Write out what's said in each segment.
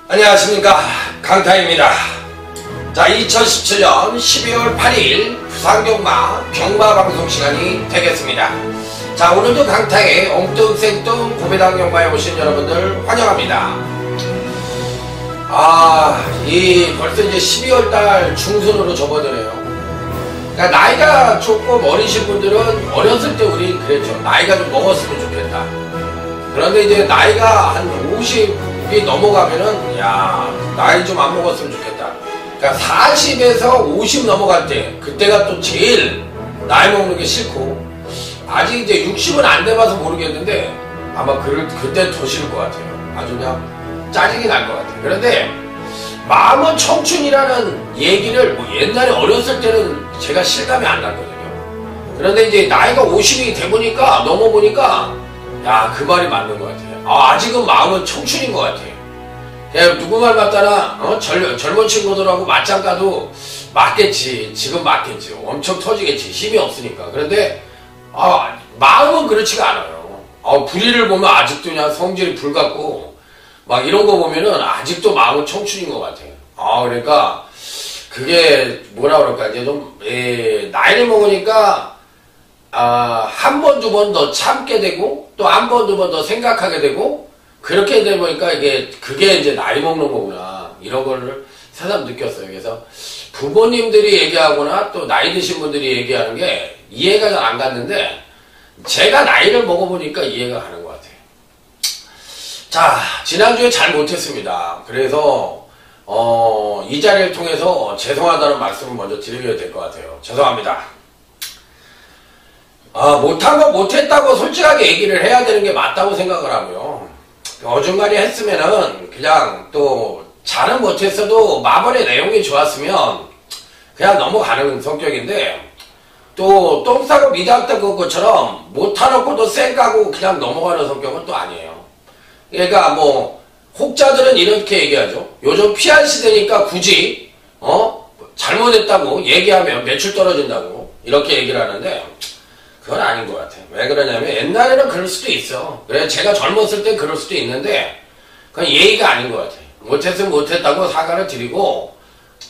안녕하십니까, 강타입니다. 자, 2017년 12월 8일 부산경마 경마방송 시간이 되겠습니다. 자, 오늘도 강타의 엉뚱생뚱 고배당 경마에 오신 여러분들 환영합니다. 벌써 이제 12월달 중순으로 접어드네요. 그러니까 나이가 조금 어리신 분들은 어렸을 때 우리 그랬죠. 나이가 좀 먹었으면 좋겠다. 그런데 이제 나이가 한 50이 넘어가면은 나이 좀 안 먹었으면 좋겠다. 그러니까 40에서 50 넘어갈 때 그때가 또 제일 나이 먹는 게 싫고, 아직 이제 60은 안 돼봐서 모르겠는데 아마 그때 더 싫을 것 같아요. 아주 그냥 짜증이 날 것 같아요. 그런데 마음은 청춘이라는 얘기를 옛날에 어렸을 때는 제가 실감이 안 났거든요. 그런데 이제 나이가 50이 돼보니까 넘어보니까 그 말이 맞는 것 같아요. 아직은 마음은 청춘인 것 같아요. 그냥 누구 말 맞다나 젊은 친구들하고 맞짱 까도 맞겠지. 지금 맞겠지. 엄청 터지겠지. 힘이 없으니까. 그런데 마음은 그렇지가 않아요. 불의를 보면 아직도 그냥 성질이 불같고 막 이런 거 보면은 아직도 마음은 청춘인 것 같아요. 그러니까 그게 뭐라 그럴까, 이제 좀 나이를 먹으니까 한 번, 두 번 더 참게 되고, 또 한 번, 두 번 더 생각하게 되고, 그렇게 되다 보니까 그게 이제 나이 먹는 거구나. 이런 거를 새삼 느꼈어요. 그래서 부모님들이 얘기하거나 또 나이 드신 분들이 얘기하는 게 이해가 잘 안 갔는데, 제가 나이를 먹어보니까 이해가 가는 것 같아요. 자, 지난주에 잘 못했습니다. 그래서, 이 자리를 통해서 죄송하다는 말씀을 먼저 드려야 될 것 같아요. 죄송합니다. 못한 거 못했다고 솔직하게 얘기를 해야 되는 게 맞다고 생각을 하고요. 어중간히 했으면은 그냥 또 잘은 못했어도 마무리 내용이 좋았으면 그냥 넘어가는 성격인데, 또 똥 싸고 미닥던 것처럼 못하놓고도 쌩 까고 그냥 넘어가는 성격은 또 아니에요. 그러니까 혹자들은 이렇게 얘기하죠. 요즘 피한 시대니까 굳이 잘못했다고 얘기하면 매출 떨어진다고 이렇게 얘기를 하는데, 그건 아닌 것 같아요. 왜 그러냐면 옛날에는 그럴 수도 있어. 그래, 제가 젊었을 땐 그럴 수도 있는데 그건 예의가 아닌 것 같아요. 못했으면 못했다고 사과를 드리고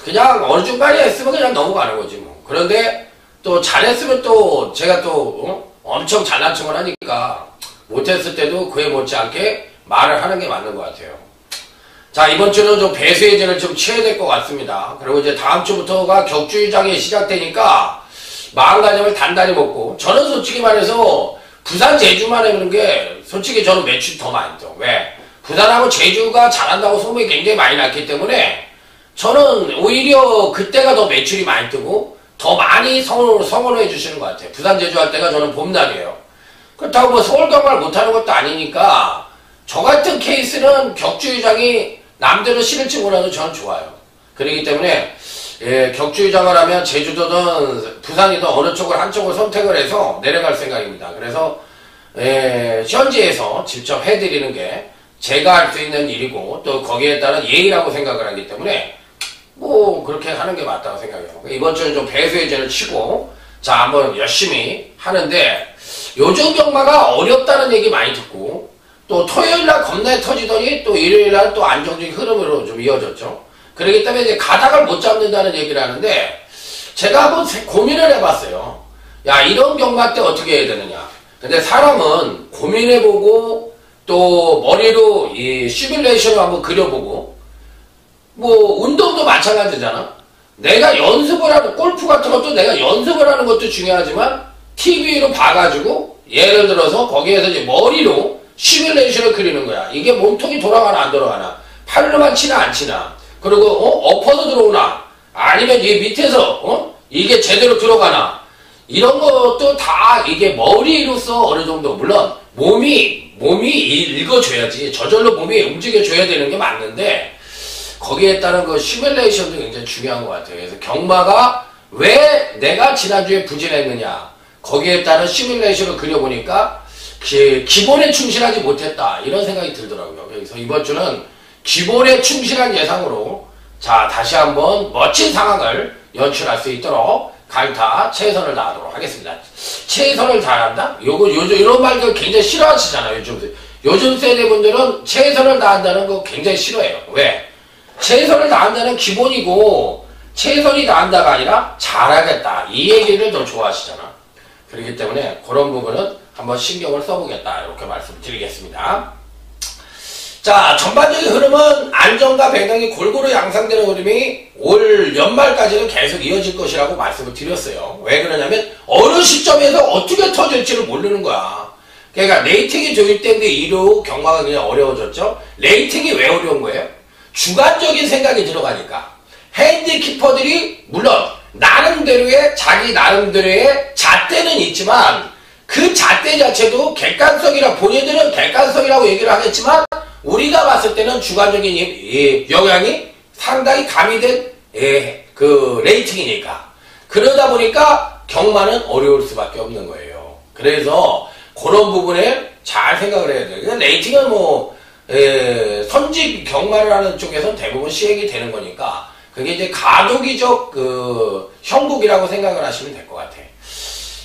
그냥 어느 중간에 했으면 그냥 넘어가는 거지 뭐. 그런데 또 잘했으면 또 제가 또 엄청 잘난 척을 하니까 못했을 때도 그에 못지않게 말을 하는 게 맞는 것 같아요. 자, 이번 주는 좀 배수의제를 좀 취해야 될 것 같습니다. 그리고 이제 다음 주부터가 격주장이 시작되니까 마음가짐을 단단히 먹고, 저는 솔직히 말해서 부산 제주만 해보는 게 솔직히 저는 매출이 더 많이 떠. 왜? 부산하고 제주가 잘한다고 소문이 굉장히 많이 났기 때문에 저는 오히려 그때가 더 매출이 많이 뜨고 더 많이 성원을 해주시는 것 같아요. 부산 제주 할 때가 저는 봄날이에요. 그렇다고 서울 경마를 못하는 것도 아니니까 저 같은 케이스는 격주의장이 남들은 싫을지 몰라도 저는 좋아요. 그렇기 때문에 격주의장을 하면 제주도든 부산이든 어느 쪽을 한쪽을 선택을 해서 내려갈 생각입니다. 그래서 현지에서 직접 해드리는 게 제가 할 수 있는 일이고, 또 거기에 따른 예의라고 생각을 하기 때문에 그렇게 하는 게 맞다고 생각해요. 이번 주는 좀 배수의제를 치고 한번 열심히 하는데, 요즘 경마가 어렵다는 얘기 많이 듣고, 또 토요일날 겁나 터지더니 또 일요일날 또 안정적인 흐름으로 좀 이어졌죠. 그렇기 때문에 이제 가닥을 못 잡는다는 얘기를 하는데, 제가 한번 고민을 해봤어요. 이런 경마 때 어떻게 해야 되느냐. 근데 사람은 고민해보고 또 머리로 이 시뮬레이션을 한번 그려보고, 운동도 마찬가지잖아. 내가 연습을 하는, 골프 같은 것도 내가 연습을 하는 것도 중요하지만 TV로 봐가지고 예를 들어서 거기에서 이제 머리로 시뮬레이션을 그리는 거야. 이게 몸통이 돌아가나 안 돌아가나, 팔로만 치나 안 치나, 그리고 엎어서 들어오나, 아니면 이 밑에서 이게 제대로 들어가나, 이런 것도 다 이게 머리로서 어느 정도, 물론 몸이 읽어줘야지, 저절로 몸이 움직여줘야 되는 게 맞는데 거기에 따른 그 시뮬레이션도 굉장히 중요한 것 같아요. 그래서 경마가 왜 내가 지난주에 부진했느냐. 거기에 따른 시뮬레이션을 그려보니까 기본에 충실하지 못했다. 이런 생각이 들더라고요. 그래서 이번 주는 기본에 충실한 예상으로 자 다시 한번 멋진 상황을 연출할 수 있도록 강타 최선을 다하도록 하겠습니다. 최선을 다한다? 요즘 이런 말들 굉장히 싫어하시잖아요. 요즘 세대분들은 최선을 다한다는 거 굉장히 싫어해요. 왜? 최선을 다한다는 기본이고 최선이 다한다가 아니라 잘하겠다. 이 얘기를 더 좋아하시잖아. 그렇기 때문에 그런 부분은 한번 신경을 써보겠다. 이렇게 말씀을 드리겠습니다. 자, 전반적인 흐름은 안정과 배당이 골고루 양상되는 흐름이 올 연말까지는 계속 이어질 것이라고 말씀을 드렸어요. 왜 그러냐면 어느 시점에서 어떻게 터질지를 모르는 거야. 그러니까 레이팅이 도입된 게 이후 경마가 그냥 어려워졌죠. 레이팅이 왜 어려운 거예요? 주관적인 생각이 들어가니까. 핸디키퍼들이 물론 나름대로의 자기 나름대로의 잣대는 있지만 그 잣대 자체도 객관성이라 본인들은 객관성이라고 얘기를 하겠지만 우리가 봤을 때는 주관적인 영향이 상당히 가미된 그 레이팅이니까 그러다 보니까 경마는 어려울 수밖에 없는 거예요. 그래서 그런 부분에 잘 생각을 해야 돼요. 레이팅은 뭐 선집 경마를 하는 쪽에서는 대부분 시행이 되는 거니까 그게 이제 가도기적 그 형국이라고 생각을 하시면 될 것 같아요.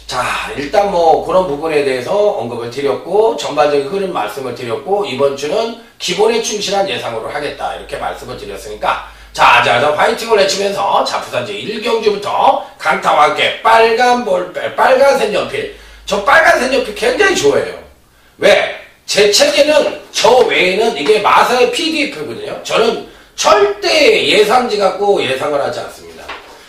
자, 일단 뭐 그런 부분에 대해서 언급을 드렸고 전반적인 흐름 말씀을 드렸고 이번 주는 기본에 충실한 예상으로 하겠다 이렇게 말씀을 드렸으니까 자 화이팅을 외치면서 자 부산제 1경주부터 강타와 함께 빨간 볼펜 빨간색 연필 저 빨간색 연필 굉장히 좋아해요. 왜? 제 책에는 저 외에는 이게 마사의 PDF거든요. 저는 절대 예상지 갖고 예상을 하지 않습니다.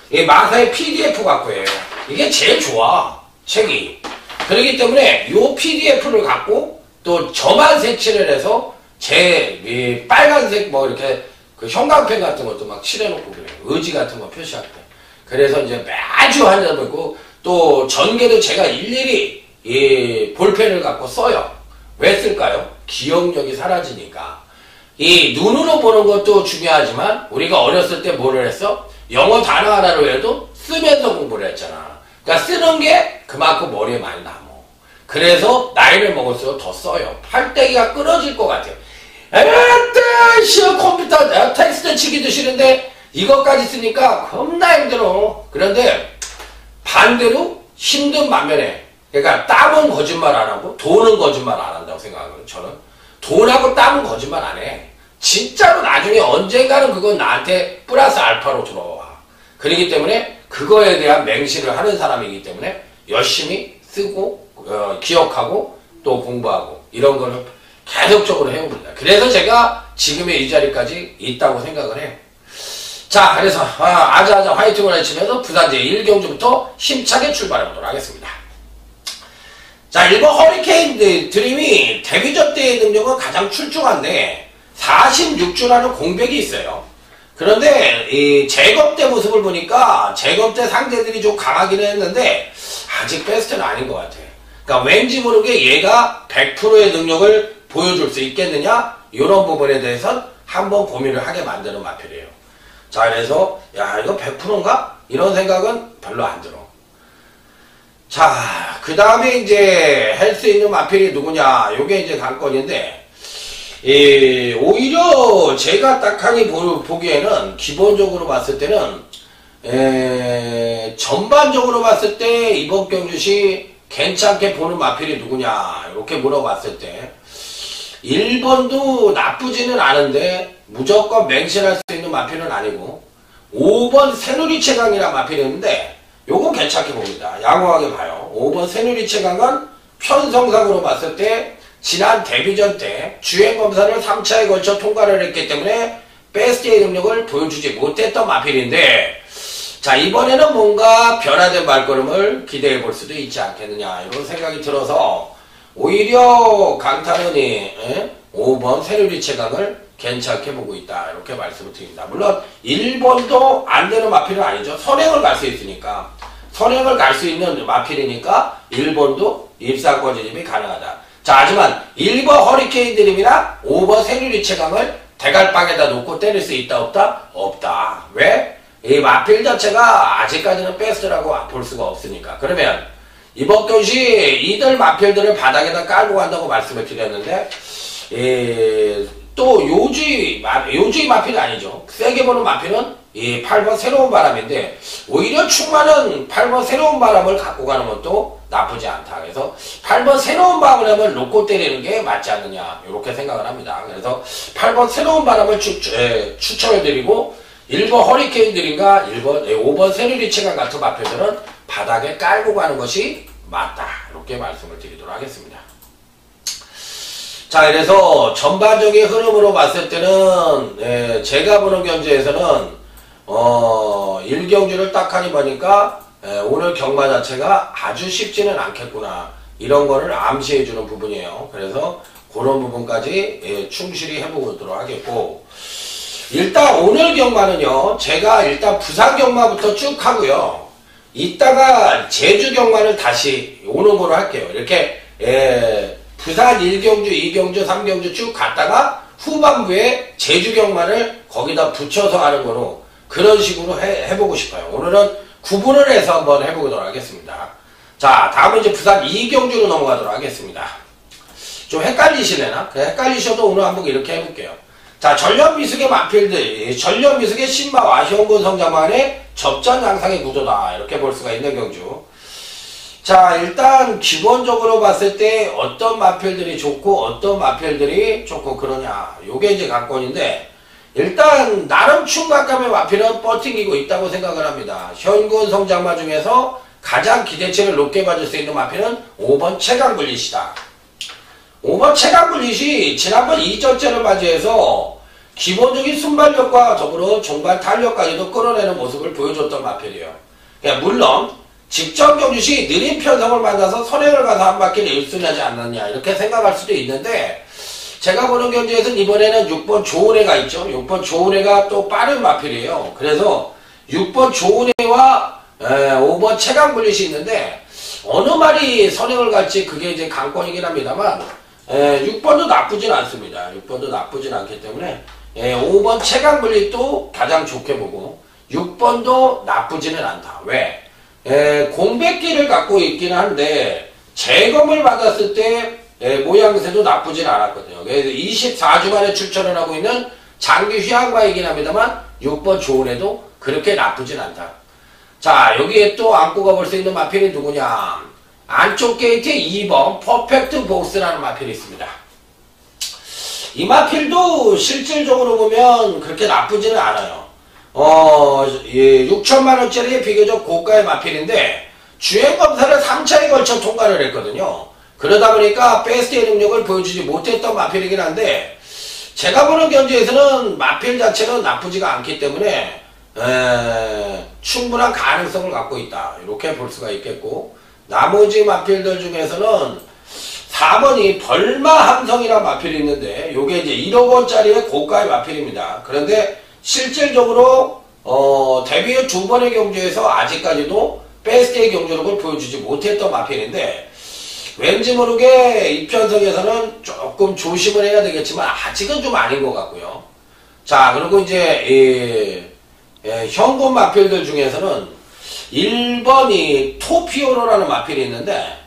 이게 마사의 PDF 갖고 해요. 이게 제일 좋아. 책이. 그렇기 때문에 이 PDF를 갖고 또 저만 색칠을 해서 제 빨간색 뭐 이렇게 그 형광펜 같은 것도 막 칠해놓고 그래요. 의지 같은 거 표시할 때. 그래서 이제 매주 한 점 있고 또 전개도 제가 일일이 이 볼펜을 갖고 써요. 왜 쓸까요? 기억력이 사라지니까. 이 눈으로 보는 것도 중요하지만 우리가 어렸을 때 뭐를 했어? 영어 단어 하나로 해도 쓰면서 공부를 했잖아. 그러니까 쓰는 게 그만큼 머리에 많이 남어. 그래서 나이를 먹을수록 더 써요. 팔대기가 끊어질 것 같아요. 컴퓨터 텍스트 치기도 싫은데 이것까지 쓰니까 겁나 힘들어. 그런데 반대로 힘든 반면에 그러니까 땀은 거짓말 안 하고 돈은 거짓말 안 한다고 생각하거든요. 저는 돈하고 땀은 거짓말 안 해. 진짜로 나중에 언젠가는 그건 나한테 플러스 알파로 들어와. 그렇기 때문에 그거에 대한 맹신을 하는 사람이기 때문에 열심히 쓰고 기억하고 또 공부하고 이런 거는 계속적으로 해옵니다. 그래서 제가 지금의 이 자리까지 있다고 생각을 해요. 자, 그래서 아자아자 화이팅을 외치면서 부산제 1경주부터 힘차게 출발해보도록 하겠습니다. 자, 일본 허리케인 드림이 데뷔전 때의 능력은 가장 출중한데 46주라는 공백이 있어요. 그런데 이 제검 때 모습을 보니까 제검 때 상대들이 좀 강하기는 했는데 아직 베스트는 아닌 것 같아요. 그러니까 왠지 모르게 얘가 100%의 능력을 보여줄 수 있겠느냐 이런 부분에 대해서는 한번 고민을 하게 만드는 마필이에요. 자, 그래서 야 이거 100%인가? 이런 생각은 별로 안 들어. 자, 그 다음에 이제 할 수 있는 마필이 누구냐 요게 이제 관건인데 오히려 제가 딱하니 보기에는 기본적으로 봤을 때는 전반적으로 봤을 때 이번 경주시 괜찮게 보는 마필이 누구냐 이렇게 물어봤을 때 1번도 나쁘지는 않은데 무조건 맹신할 수 있는 마필은 아니고 5번 새누리 최강이라는 마필이 있는데 요건 괜찮게 봅니다. 양호하게 봐요. 5번 새누리 최강은 편성상으로 봤을 때 지난 데뷔전 때 주행검사를 3차에 걸쳐 통과를 했기 때문에 베스트의 능력을 보여주지 못했던 마필인데 자, 이번에는 뭔가 변화된 발걸음을 기대해 볼 수도 있지 않겠느냐 이런 생각이 들어서 오히려 강타련이 5번 새누리 최강을 괜찮게 보고 있다 이렇게 말씀을 드립니다. 물론 1번도 안 되는 마필은 아니죠. 선행을 갈 수 있으니까 선행을 갈 수 있는 마필이니까 1번도 입상권 진입이 가능하다. 자, 하지만 1번 허리케인 드림이나 5번 새누리 최강을 대갈방에다 놓고 때릴 수 있다 없다? 없다. 왜? 이 마필 자체가 아직까지는 베스트라고 볼 수가 없으니까. 그러면 이번 경시 이들 마필들을 바닥에다 깔고 간다고 말씀을 드렸는데, 또 요주의 마필은 아니죠. 세게 보는 마필은 이 8번 새로운 바람인데, 오히려 충만은 8번 새로운 바람을 갖고 가는 것도 나쁘지 않다. 그래서 8번 새로운 바람을 놓고 때리는 게 맞지 않느냐, 이렇게 생각을 합니다. 그래서 8번 새로운 바람을 추천을 드리고, 1번 허리케인들인가 5번 세르리치간 같은 마필들은 바닥에 깔고 가는 것이 맞다, 이렇게 말씀을 드리도록 하겠습니다. 자, 그래서 전반적인 흐름으로 봤을 때는 제가 보는 견제에서는 1경주를 딱 하니 보니까 오늘 경마 자체가 아주 쉽지는 않겠구나, 이런 거를 암시해주는 부분이에요. 그래서 그런 부분까지 충실히 해보도록 하겠고, 일단 오늘 경마는요, 제가 일단 부산 경마부터 쭉 하고요, 이따가 제주 경마를 다시 오는 거로 할게요. 이렇게 부산 1경주, 2경주, 3경주 쭉 갔다가 후반부에 제주 경마를 거기다 붙여서 하는 거로, 그런 식으로 해보고 싶어요. 오늘은 구분을 해서 한번 해보도록 하겠습니다. 자, 다음은 이제 부산 2경주로 넘어가도록 하겠습니다. 좀 헷갈리시려나? 헷갈리셔도 오늘 한번 이렇게 해볼게요. 자, 전련미숙의 마필들, 전련미숙의 신마와 현군 성장만의 접전 양상의 구도다, 이렇게 볼 수가 있는 경주. 자, 일단 기본적으로 봤을 때 어떤 마필들이 좋고 어떤 마필들이 좋고 그러냐, 요게 이제 관건인데, 일단 나름 충각감의 마필은 버팅기고 있다고 생각을 합니다. 현군 성장마 중에서 가장 기대치를 높게 받을 수 있는 마필은 5번 최강블릿이다. 5번 최강블릿이 지난번 2전째를 맞이해서 기본적인 순발력과 더불어 종발 탄력까지도 끌어내는 모습을 보여줬던 마필이에요. 그러니까 물론 직전 경주 시 느린 편성을 만나서 선행을 가서 한 바퀴를 1순위하지 않았냐, 이렇게 생각할 수도 있는데, 제가 보는 경주에서는 이번에는 6번 좋은애가 있죠. 6번 좋은애가 또 빠른 마필이에요. 그래서 6번 좋은애와 5번 최강블릿이 있는데, 어느 말이 선행을 갈지 그게 이제 관건이긴 합니다만, 6번도 나쁘진 않습니다. 6번도 나쁘진 않기 때문에 5번 최강블릿도 가장 좋게 보고, 6번도 나쁘지는 않다. 왜? 공백기를 갖고 있긴 한데 재검을 받았을 때 모양새도 나쁘진 않았거든요. 그래서 24주 만에 출전을 하고 있는 장기 휴양마이긴 합니다만 6번 좋은 애도 그렇게 나쁘진 않다. 자, 여기에 또 안고 가볼 수 있는 마필이 누구냐? 안쪽 게이트에 2번 퍼펙트 복스라는 마필이 있습니다. 이 마필도 실질적으로 보면 그렇게 나쁘지는 않아요. 6천만원짜리 비교적 고가의 마필인데 주행검사를 3차에 걸쳐 통과를 했거든요. 그러다 보니까 베스트의 능력을 보여주지 못했던 마필이긴 한데, 제가 보는 견지에서는 마필 자체는 나쁘지가 않기 때문에 충분한 가능성을 갖고 있다, 이렇게 볼 수가 있겠고, 나머지 마필들 중에서는 4번이 벌마함성이라는 마필이 있는데, 요게 이제 1억 원짜리의 고가의 마필입니다. 그런데 실질적으로 데뷔 후 2번의 경주에서 아직까지도 베스트의 경주력을 보여주지 못했던 마필인데, 왠지 모르게 이 편성에서는 조금 조심을 해야 되겠지만 아직은 좀 아닌 것 같고요. 자, 그리고 이제 현금 마필들 중에서는 1번이 토피오로라는 마필이 있는데,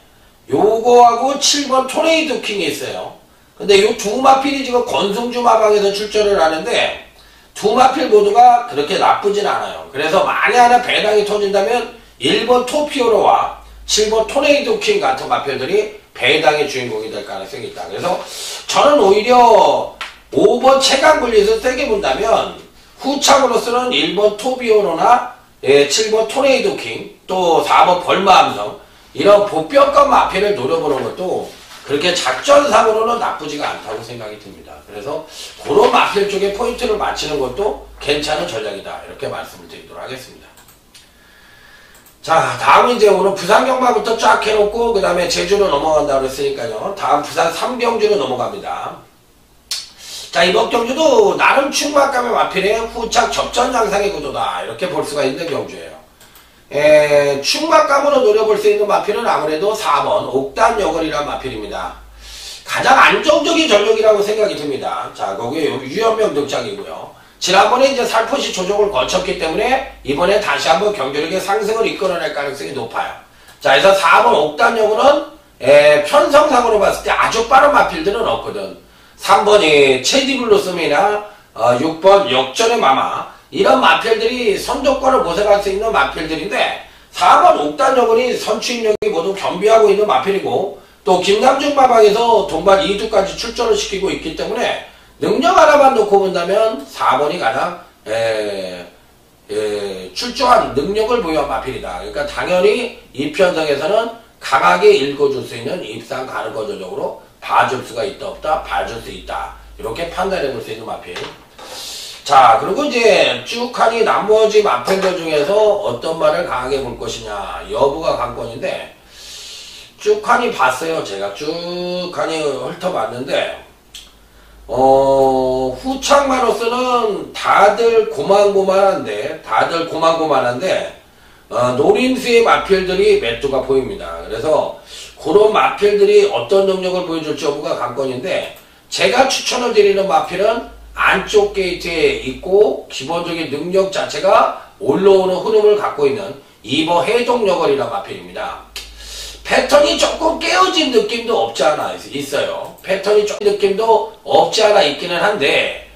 요거하고 7번 토네이도 킹이 있어요. 근데 요 두 마필이 지금 권승주 마방에서 출전을 하는데, 두 마필 모두가 그렇게 나쁘진 않아요. 그래서 만에 하나 배당이 터진다면 1번 토피오로와 7번 토네이도 킹 같은 마필들이 배당의 주인공이 될 가능성이 있다. 그래서 저는 오히려 5번 최강블릿을 세게 본다면 후착으로서는 1번 토비오로나 7번 토네이도 킹, 또 4번 벌마함성, 이런 보편급 마필을 노려보는 것도 그렇게 작전상으로는 나쁘지가 않다고 생각이 듭니다. 그래서 그런 마필 쪽에 포인트를 맞추는 것도 괜찮은 전략이다, 이렇게 말씀을 드리도록 하겠습니다. 자, 다음은 이제 오늘 부산 경마부터 쫙 해놓고 그 다음에 제주로 넘어간다고 했으니까요. 다음 부산 3경주로 넘어갑니다. 자, 이번 경주도 나름 충막감의 마필의 후착 접전 양상의 구도다, 이렇게 볼 수가 있는 경주예요. 충막감으로 노려볼 수 있는 마필은 아무래도 4번 옥단여걸이라는 마필입니다. 가장 안정적인 전력이라고 생각이 듭니다. 자, 거기에 유연명 등장이고요. 지난번에 이제 살포시 조정을 거쳤기 때문에 이번에 다시 한번 경제력의 상승을 이끌어낼 가능성이 높아요. 자, 그래서 4번 옥단역으로는 편성상으로 봤을 때 아주 빠른 마필들은 없거든. 3번이 체디블로썸이나 6번 역전의 마마, 이런 마필들이 선두권을 모색할 수 있는 마필들인데, 4번 옥단역은이 선취입력이 모두 겸비하고 있는 마필이고, 또 김남중 마방에서 동반 2두까지 출전을 시키고 있기 때문에 능력 하나만 놓고 본다면 4번이 가장 출중한 능력을 보유한 마필이다. 그러니까 당연히 이 편성에서는 강하게 읽어줄 수 있는 입상 가능거저적으로 봐줄 수가 있다 없다, 봐줄 수 있다, 이렇게 판단해 볼 수 있는 마필. 자, 그리고 이제 쭉 하니 나머지 마필들 중에서 어떤 말을 강하게 볼 것이냐, 여부가 관건인데, 쭉 하니 봤어요. 제가 쭉 하니 훑어봤는데, 후창마로서는 다들 고만고만한데, 노림수의 마필들이 매두가 보입니다. 그래서 그런 마필들이 어떤 능력을 보여줄지 여부가 관건인데, 제가 추천을 드리는 마필은 안쪽 게이트에 있고 기본적인 능력 자체가 올라오는 흐름을 갖고 있는 2번 해동여걸이라는 마필입니다. 패턴이 조금 깨어진 느낌도 없지 않아 있어요. 패턴이 조금 느낌도 없지 않아 있기는 한데,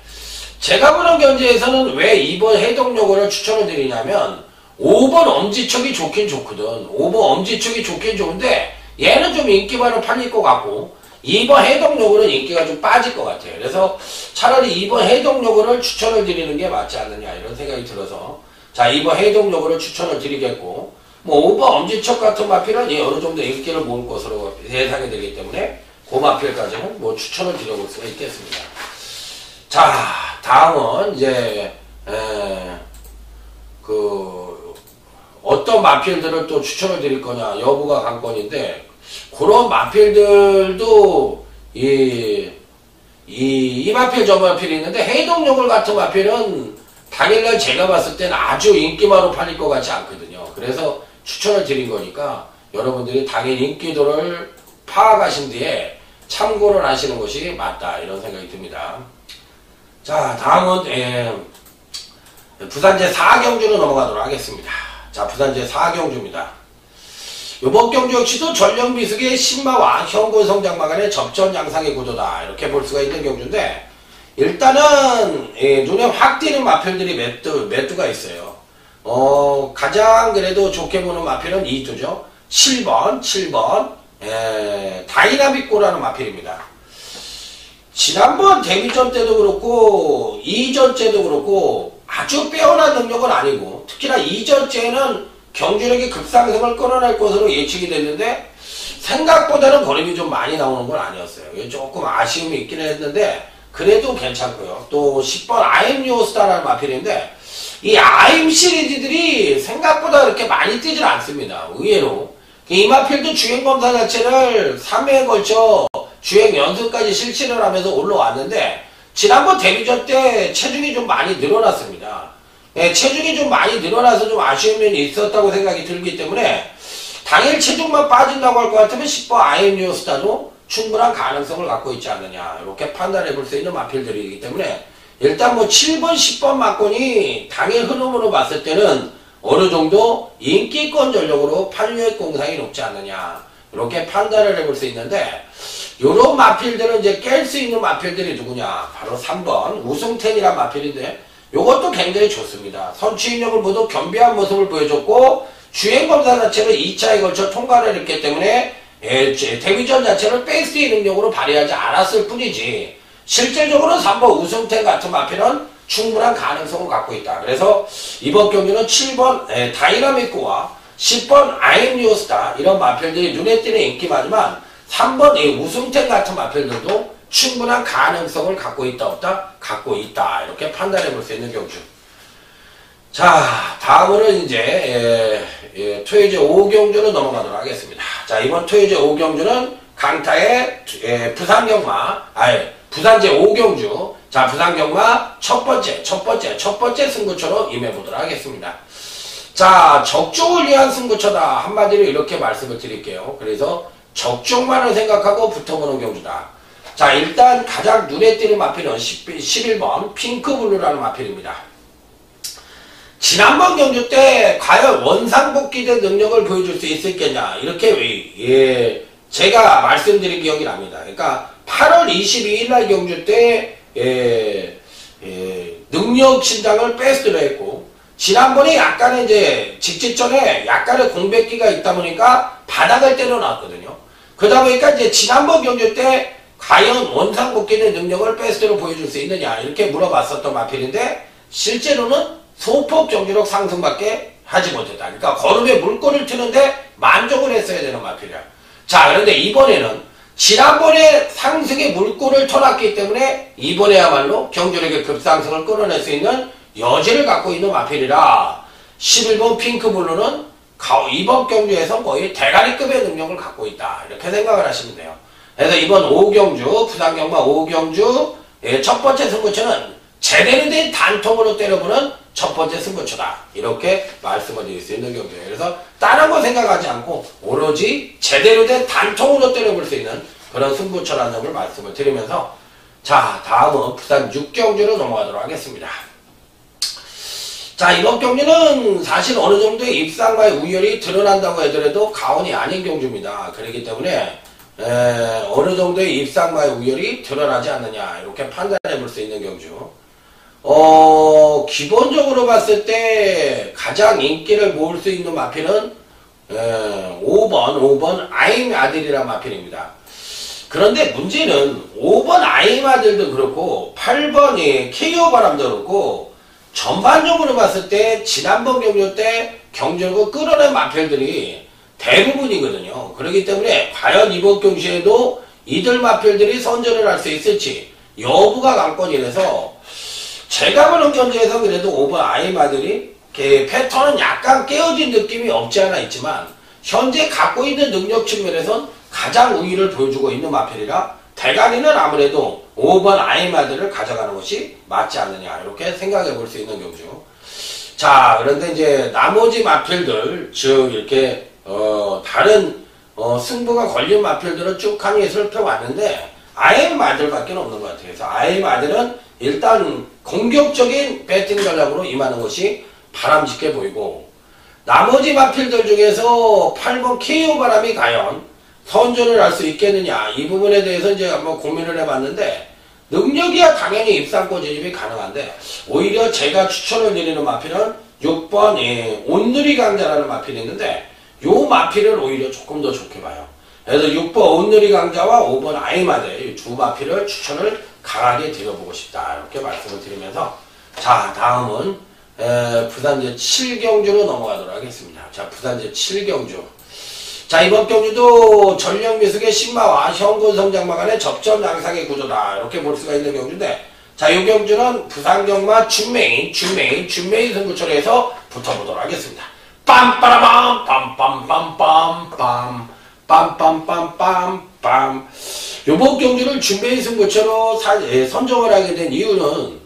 제가 보는 견제에서는 왜 2번 해동여걸을 추천을 드리냐면 5번 엄지척이 좋긴 좋거든. 5번 엄지척이 좋긴 좋은데 얘는 좀 인기만은 팔릴 것 같고 2번 해동여걸은 인기가 좀 빠질 것 같아요. 그래서 차라리 2번 해동여걸을 추천을 드리는 게 맞지 않느냐, 이런 생각이 들어서, 자, 2번 해동여걸을 추천을 드리겠고, 뭐 5번 엄지척 같은 마필은 어느 정도 인기를 모을 것으로 예상이 되기 때문에 그 마필까지는 뭐 추천을 드려볼 수가 있겠습니다. 자, 다음은 이제 어떤 마필들을 또 추천을 드릴 거냐 여부가 관건인데, 그런 마필들도 이 마필 저 마필이 있는데, 해동여걸 같은 마필은 당일날 제가 봤을 때는 아주 인기만으로 팔릴 것 같지 않거든요. 그래서 추천을 드린 거니까 여러분들이 당일 인기도를 파악하신 뒤에 참고를 하시는 것이 맞다, 이런 생각이 듭니다. 자, 다음은 부산 제4경주로 넘어가도록 하겠습니다. 자, 부산 제4경주입니다. 이번 경주 역시도 전령비숙의 신마와 현골 성장마 간의 접전 양상의 구도다, 이렇게 볼 수가 있는 경주인데, 일단은 눈에 확 띄는 마필들이 몇 두가 있어요. 가장 그래도 좋게 보는 마필은 2두죠. 7번 다이나믹고라는 마필입니다. 지난번 데뷔전 때도 그렇고 2전째도 그렇고 아주 빼어난 능력은 아니고, 특히나 2전째는 경주력이 급상승을 끌어낼 것으로 예측이 됐는데 생각보다는 거림이 좀 많이 나오는 건 아니었어요. 조금 아쉬움이 있기는 했는데 그래도 괜찮고요. 또 10번 아임뉴스타라는 마필인데, 이 아임 시리즈들이 생각보다 그렇게 많이 뛰질 않습니다. 의외로. 이 마필도 주행검사 자체를 3회에 걸쳐 주행 연습까지 실시를 하면서 올라왔는데, 지난번 데뷔전 때 체중이 좀 많이 늘어났습니다. 체중이 좀 많이 늘어나서 좀 아쉬운 면이 있었다고 생각이 들기 때문에, 당일 체중만 빠진다고 할 것 같으면 10번 아임뉴스타도 충분한 가능성을 갖고 있지 않느냐, 이렇게 판단해 볼 수 있는 마필들이기 때문에, 일단 뭐 7번, 10번 마건이 당일 흐름으로 봤을 때는 어느 정도 인기권 전력으로 판유액 공상이 높지 않느냐, 이렇게 판단을 해볼 수 있는데, 요런 마필들은 이제 깰 수 있는 마필들이 누구냐, 바로 3번 우승텐이란 마필인데, 요것도 굉장히 좋습니다. 선취입력을 모두 겸비한 모습을 보여줬고, 주행검사 자체를 2차에 걸쳐 통과를 했기 때문에 데뷔전 자체를 백스의 능력으로 발휘하지 않았을 뿐이지, 실질적으로 3번 우승텐 같은 마필은 충분한 가능성을 갖고 있다. 그래서 이번 경기는 7번 다이나믹고와 10번 아임뉴스타, 이런 마필들이 눈에 띄는 인기마지만 3번 우승텐 같은 마필들도 충분한 가능성을 갖고 있다 없다? 갖고 있다, 이렇게 판단해 볼 수 있는 경주. 자, 다음으로는 이제 토요제 5경주로 넘어가도록 하겠습니다. 자, 이번 토요제 5경주는 강타의 부산경마, 부산제 5경주. 자, 부산경마 첫 번째 승부처로 임해보도록 하겠습니다. 자, 적중을 위한 승부처다, 한마디로 이렇게 말씀을 드릴게요. 그래서 적중만을 생각하고 붙어보는 경주다. 자, 일단 가장 눈에 띄는 마필은 11번 핑크블루라는 마필입니다. 지난번 경주 때 과연 원상복귀된 능력을 보여줄 수 있었겠냐 이렇게 제가 말씀드린 기억이 납니다. 그러니까 8월 22일 날 경주 때 능력 신장을 패스트로 했고, 지난번에 약간의 이제 직전에 약간의 공백기가 있다 보니까 바닥을 때려놨거든요. 그러다 보니까 이제 지난번 경주 때 과연 원상복귀된 능력을 패스트로 보여줄 수 있느냐 이렇게 물어봤었던 마필인데, 실제로는 소폭 경주력 상승밖에 하지 못했다. 그러니까 걸음에 물꼬를 트는데 만족을 했어야 되는 마필이야. 자, 그런데 이번에는 지난번에 상승에 물꼬를 터놨기 때문에 이번에야말로 경주력의 급상승을 끌어낼 수 있는 여지를 갖고 있는 마필이라 11번 핑크블루는 이번 경주에서 거의 대가리급의 능력을 갖고 있다. 이렇게 생각을 하시면 돼요. 그래서 이번 5경주, 부산경마 5경주 첫 번째 승부처는 제대로 된 단통으로 때려보는 첫 번째 승부처다. 이렇게 말씀을 드릴 수 있는 경주예요. 그래서 다른 거 생각하지 않고 오로지 제대로 된 단통으로 때려볼 수 있는 그런 승부처라는 점을 말씀을 드리면서, 자, 다음은 부산 6경주로 넘어가도록 하겠습니다. 자, 이번 경주는 사실 어느 정도의 입상과의 우열이 드러난다고 하더라도 가온이 아닌 경주입니다. 그렇기 때문에 어느 정도의 입상과의 우열이 드러나지 않느냐 이렇게 판단해 볼 수 있는 경주. 기본적으로 봤을 때 가장 인기를 모을 수 있는 마필은 5번 아임 아들이라는 마필입니다. 그런데 문제는 5번 아임 아들도 그렇고 8번이 KO 바람도 그렇고 전반적으로 봤을 때 지난번 경주 때 경주력을 끌어낸 마필들이 대부분이거든요. 그렇기 때문에 과연 이번 경주에도 이들 마필들이 선전을 할 수 있을지 여부가 관건이라서, 제가 보는 경주에서 그래도 5번 아이마들이 패턴은 약간 깨어진 느낌이 없지 않아 있지만 현재 갖고 있는 능력 측면에선 가장 우위를 보여주고 있는 마필이라 대가리는 아무래도 5번 아이마들을 가져가는 것이 맞지 않느냐 이렇게 생각해 볼 수 있는 경주. 자, 그런데 이제 나머지 마필들, 즉 이렇게 다른 승부가 걸린 마필들은 쭉 한이 살펴봤는데 아이마들밖에 없는 것 같아요. 그래서 아이마들은 일단 공격적인 배팅 전략으로 임하는 것이 바람직해 보이고, 나머지 마필들 중에서 8번 KO 바람이 과연 선전을 할 수 있겠느냐 이 부분에 대해서 이제 한번 고민을 해봤는데, 능력이야 당연히 입상권 진입이 가능한데 오히려 제가 추천을 드리는 마필은 6번 온누리 강자라는 마필이 있는데 요 마필을 오히려 조금 더 좋게 봐요. 그래서 6번 온누리 강자와 5번 아이마데 이 두 마필을 추천을 강하게 드려보고 싶다 이렇게 말씀을 드리면서, 자, 다음은 부산 제7경주로 넘어가도록 하겠습니다. 자, 부산 제7경주. 자, 이번 경주도 전력미숙의 신마와 현군 성장마 간의 접점 양상의 구조다 이렇게 볼 수가 있는 경주인데, 자, 이 경주는 부산경마 준메인 승부처로 해서 붙어보도록 하겠습니다. 빰빠라밤 빰빰빰빰빰 빰빰빰빰빰. 요번 경주를 준메인 승부처로 선정을 하게 된 이유는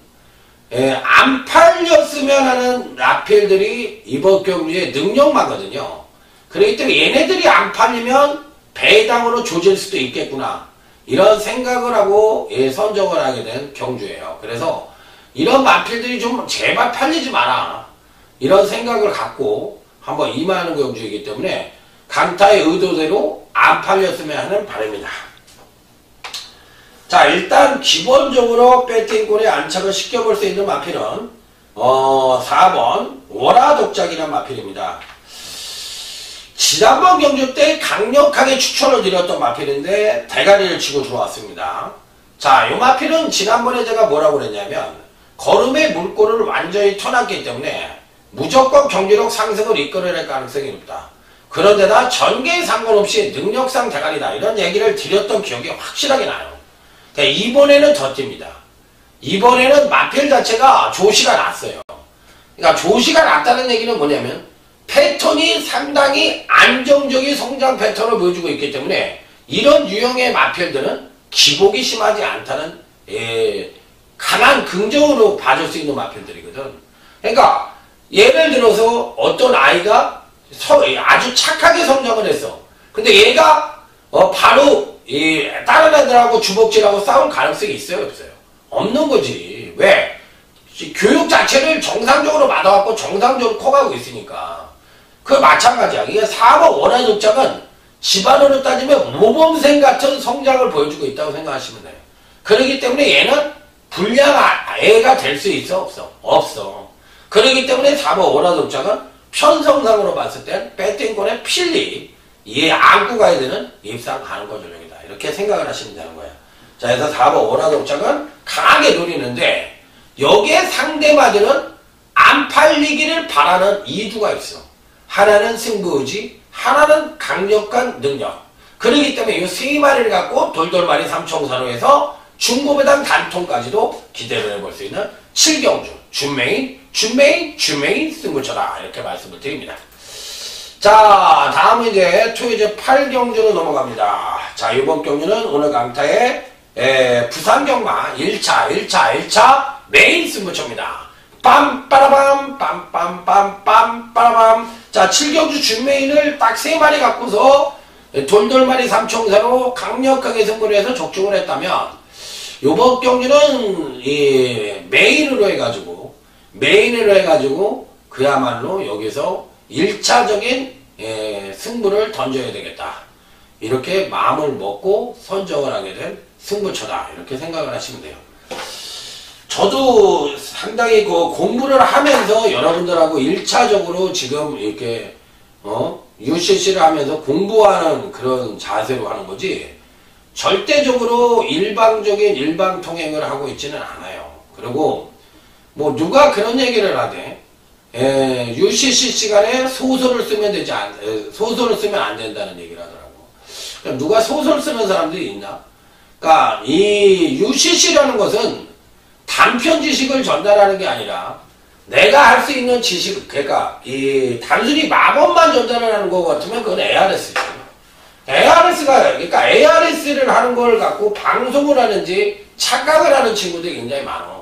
안 팔렸으면 하는 라필들이 이번 경주의 능력마거든요. 그렇기 때문에 얘네들이 안 팔리면 배당으로 조질 수도 있겠구나 이런 생각을 하고 선정을 하게 된 경주예요. 그래서 이런 마필들이 좀 제발 팔리지 마라 이런 생각을 갖고 한번 임하는 경주이기 때문에 강타의 의도대로 안 팔렸으면 하는 바람입니다. 자, 일단 기본적으로 배팅골에 안착을 시켜볼 수 있는 마필은 4번 월화독작이라는 마필입니다. 지난번 경주 때 강력하게 추천을 드렸던 마필인데 대가리를 치고 들어왔습니다. 자, 이 마필은 지난번에 제가 뭐라고 그랬냐면 걸음의 물꼬를 완전히 터놨기 때문에 무조건 경주력 상승을 이끌어낼 가능성이 높다. 그런데다 전개에 상관없이 능력상 대가리다 이런 얘기를 드렸던 기억이 확실하게 나요. 그러니까 이번에는 더 뜁니다. 이번에는 마필 자체가 조시가 났어요. 그러니까 조시가 났다는 얘기는 뭐냐면 패턴이 상당히 안정적인 성장 패턴을 보여주고 있기 때문에 이런 유형의 마필들은 기복이 심하지 않다는 강한 긍정으로 봐줄 수 있는 마필들이거든. 그러니까 예를 들어서 어떤 아이가 아주 착하게 성장을 했어. 근데 얘가 바로 다른 애들하고 주먹질하고 싸울 가능성이 있어요, 없어요? 없는 거지. 왜? 교육 자체를 정상적으로 받아갖고 정상적으로 커가고 있으니까. 그 마찬가지야. 이게 4번 원화독장은 집안으로 따지면 모범생 같은 성장을 보여주고 있다고 생각하시면 돼요. 그렇기 때문에 얘는 불량 애가 될 수 있어, 없어? 없어. 그렇기 때문에 4번 원화독장은 편성상으로 봤을 땐 배팅권의 필리, 이 안고 가야 되는 입상 가능거 조정이다. 이렇게 생각을 하시면 되는 거예요. 자, 그래서 4번 원화독장은 강하게 노리는데 여기에 상대마들은 안 팔리기를 바라는 이유가 있어. 하나는 승부의지, 하나는 강력한 능력. 그렇기 때문에 이 세 마리를 갖고 돌돌마리 삼총사로에서 중고배당 단통까지도 기대를 해볼 수 있는 7경주 준메인 승부처다. 이렇게 말씀을 드립니다. 자, 다음은 이제 토요제 8경주로 넘어갑니다. 자, 이번 경주는 오늘 강타의 부산경마 1차 메인 승부처입니다. 빰빠라밤 빰빰빰빰. 자, 7경주 준메인을 딱 3마리 갖고서 돌돌마리 삼총사로 강력하게 승부를 해서 적중을 했다면 요번 경주는 이 메인으로 해가지고 그야말로 여기서 1차적인 승부를 던져야 되겠다. 이렇게 마음을 먹고 선정을 하게 된 승부처다. 이렇게 생각을 하시면 돼요. 저도 상당히 그 공부를 하면서 여러분들하고 1차적으로 지금 이렇게 UCC를 하면서 공부하는 그런 자세로 하는 거지 절대적으로 일방 통행을 하고 있지는 않아요. 그리고 뭐 누가 그런 얘기를 하대. UCC 시간에 소설을 쓰면 소설을 쓰면 안 된다는 얘기를 하더라고. 그럼 누가 소설 쓰는 사람들이 있나? 그러니까 이 UCC라는 것은 단편 지식을 전달하는 게 아니라 내가 할 수 있는 지식, 그러니까 이 단순히 마법만 전달을 하는 것 같으면 그건 ARS죠. 그러니까 ARS를 하는 걸 갖고 방송을 하는지 착각을 하는 친구들이 굉장히 많아.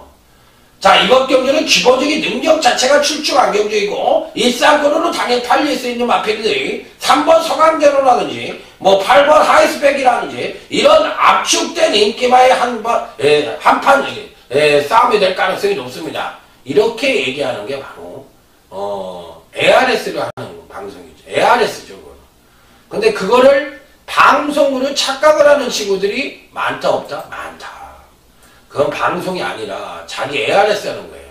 자, 이번 경주는 기본적인 능력 자체가 출중한 경주이고 일상권으로 당연히 팔릴 수 있는 마필들이 3번 서강대로라든지 뭐 8번 하이스펙이라든지 이런 압축된 인기마의 한판 싸움이 될 가능성이 높습니다. 이렇게 얘기하는 게 바로 ARS를 하는 방송이죠. ARS죠. 근데 그거를 방송으로 착각을 하는 친구들이 많다 없다? 많다. 그건 방송이 아니라 자기 ARS 하는 거예요.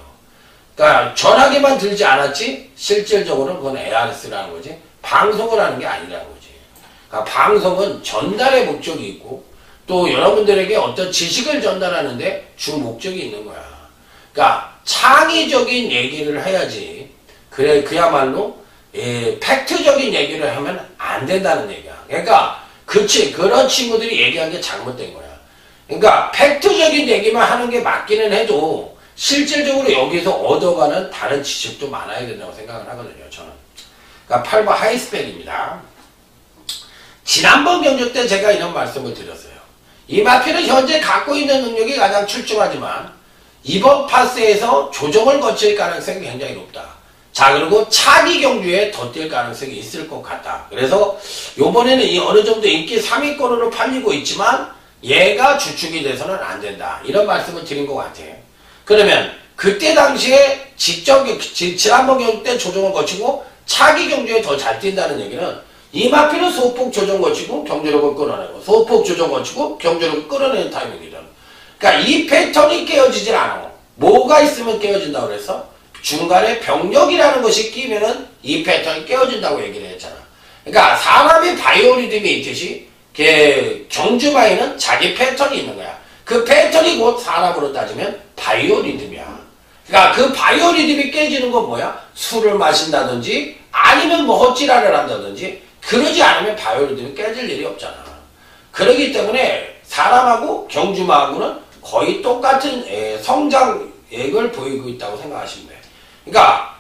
그러니까 전화기만 들지 않았지 실질적으로는 그건 ARS라는 거지 방송을 하는 게 아니라는 거지. 그러니까 방송은 전달의 목적이 있고 또 여러분들에게 어떤 지식을 전달하는데 주 목적이 있는 거야. 그러니까 창의적인 얘기를 해야지. 그래 그야말로 팩트적인 얘기를 하면 안 된다는 얘기야. 그러니까 그런 친구들이 얘기한 게 잘못된 거야. 그러니까 팩트적인 얘기만 하는 게 맞기는 해도 실질적으로 여기서 얻어가는 다른 지식도 많아야 된다고 생각을 하거든요. 저는. 그러니까 8번 하이스펙입니다. 지난번 경주 때 제가 이런 말씀을 드렸어요. 이 마필은 현재 갖고 있는 능력이 가장 출중하지만 이번 파스에서 조정을 거칠 가능성이 굉장히 높다. 자, 그리고 차기 경주에 더 뛸 가능성이 있을 것 같다. 그래서 요번에는 어느 정도 인기 3위권으로 팔리고 있지만 얘가 주축이 돼서는 안 된다. 이런 말씀을 드린 것 같아요. 그러면 그때 당시에 지난번 경주 때 조정을 거치고 차기 경주에 더 잘 뛴다는 얘기는 이 마필은 소폭 조정 거치고 경주력을 끌어내고 소폭 조정 거치고 경주력을 끌어내는 타이밍이다. 그러니까 이 패턴이 깨어지질 않아. 뭐가 있으면 깨어진다고 그랬어? 중간에 병력이라는 것이 끼면은 이 패턴이 깨어진다고 얘기를 했잖아. 그러니까 사람이 바이오리듬이 있듯이 경주마에는 자기 패턴이 있는 거야. 그 패턴이 곧 사람으로 따지면 바이오리듬이야. 그러니까 그 바이오리듬이 깨지는 건 뭐야? 술을 마신다든지 아니면 뭐 헛지랄을 한다든지 그러지 않으면 바이오리듬이 깨질 일이 없잖아. 그렇기 때문에 사람하고 경주마하고는 거의 똑같은 성장액을 보이고 있다고 생각하시면 돼. 그러니까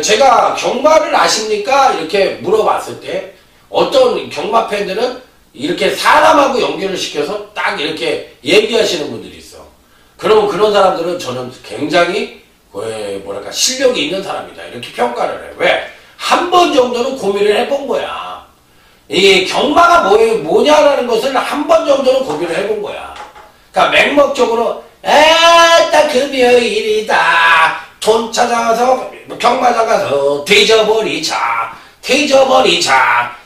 제가 경마를 아십니까? 이렇게 물어봤을 때 어떤 경마 팬들은 이렇게 사람하고 연결을 시켜서 딱 이렇게 얘기하시는 분들이 있어. 그러면 그런 사람들은 저는 굉장히 뭐랄까 실력이 있는 사람이다 이렇게 평가를 해. 왜? 한 번 정도는 고민을 해본 거야. 이 경마가 뭐냐라는 것을 한 번 정도는 고민을 해본 거야. 그러니까 맹목적으로 딱 금요일이다. 돈 찾아서 경마장 가서 뒤져버리자.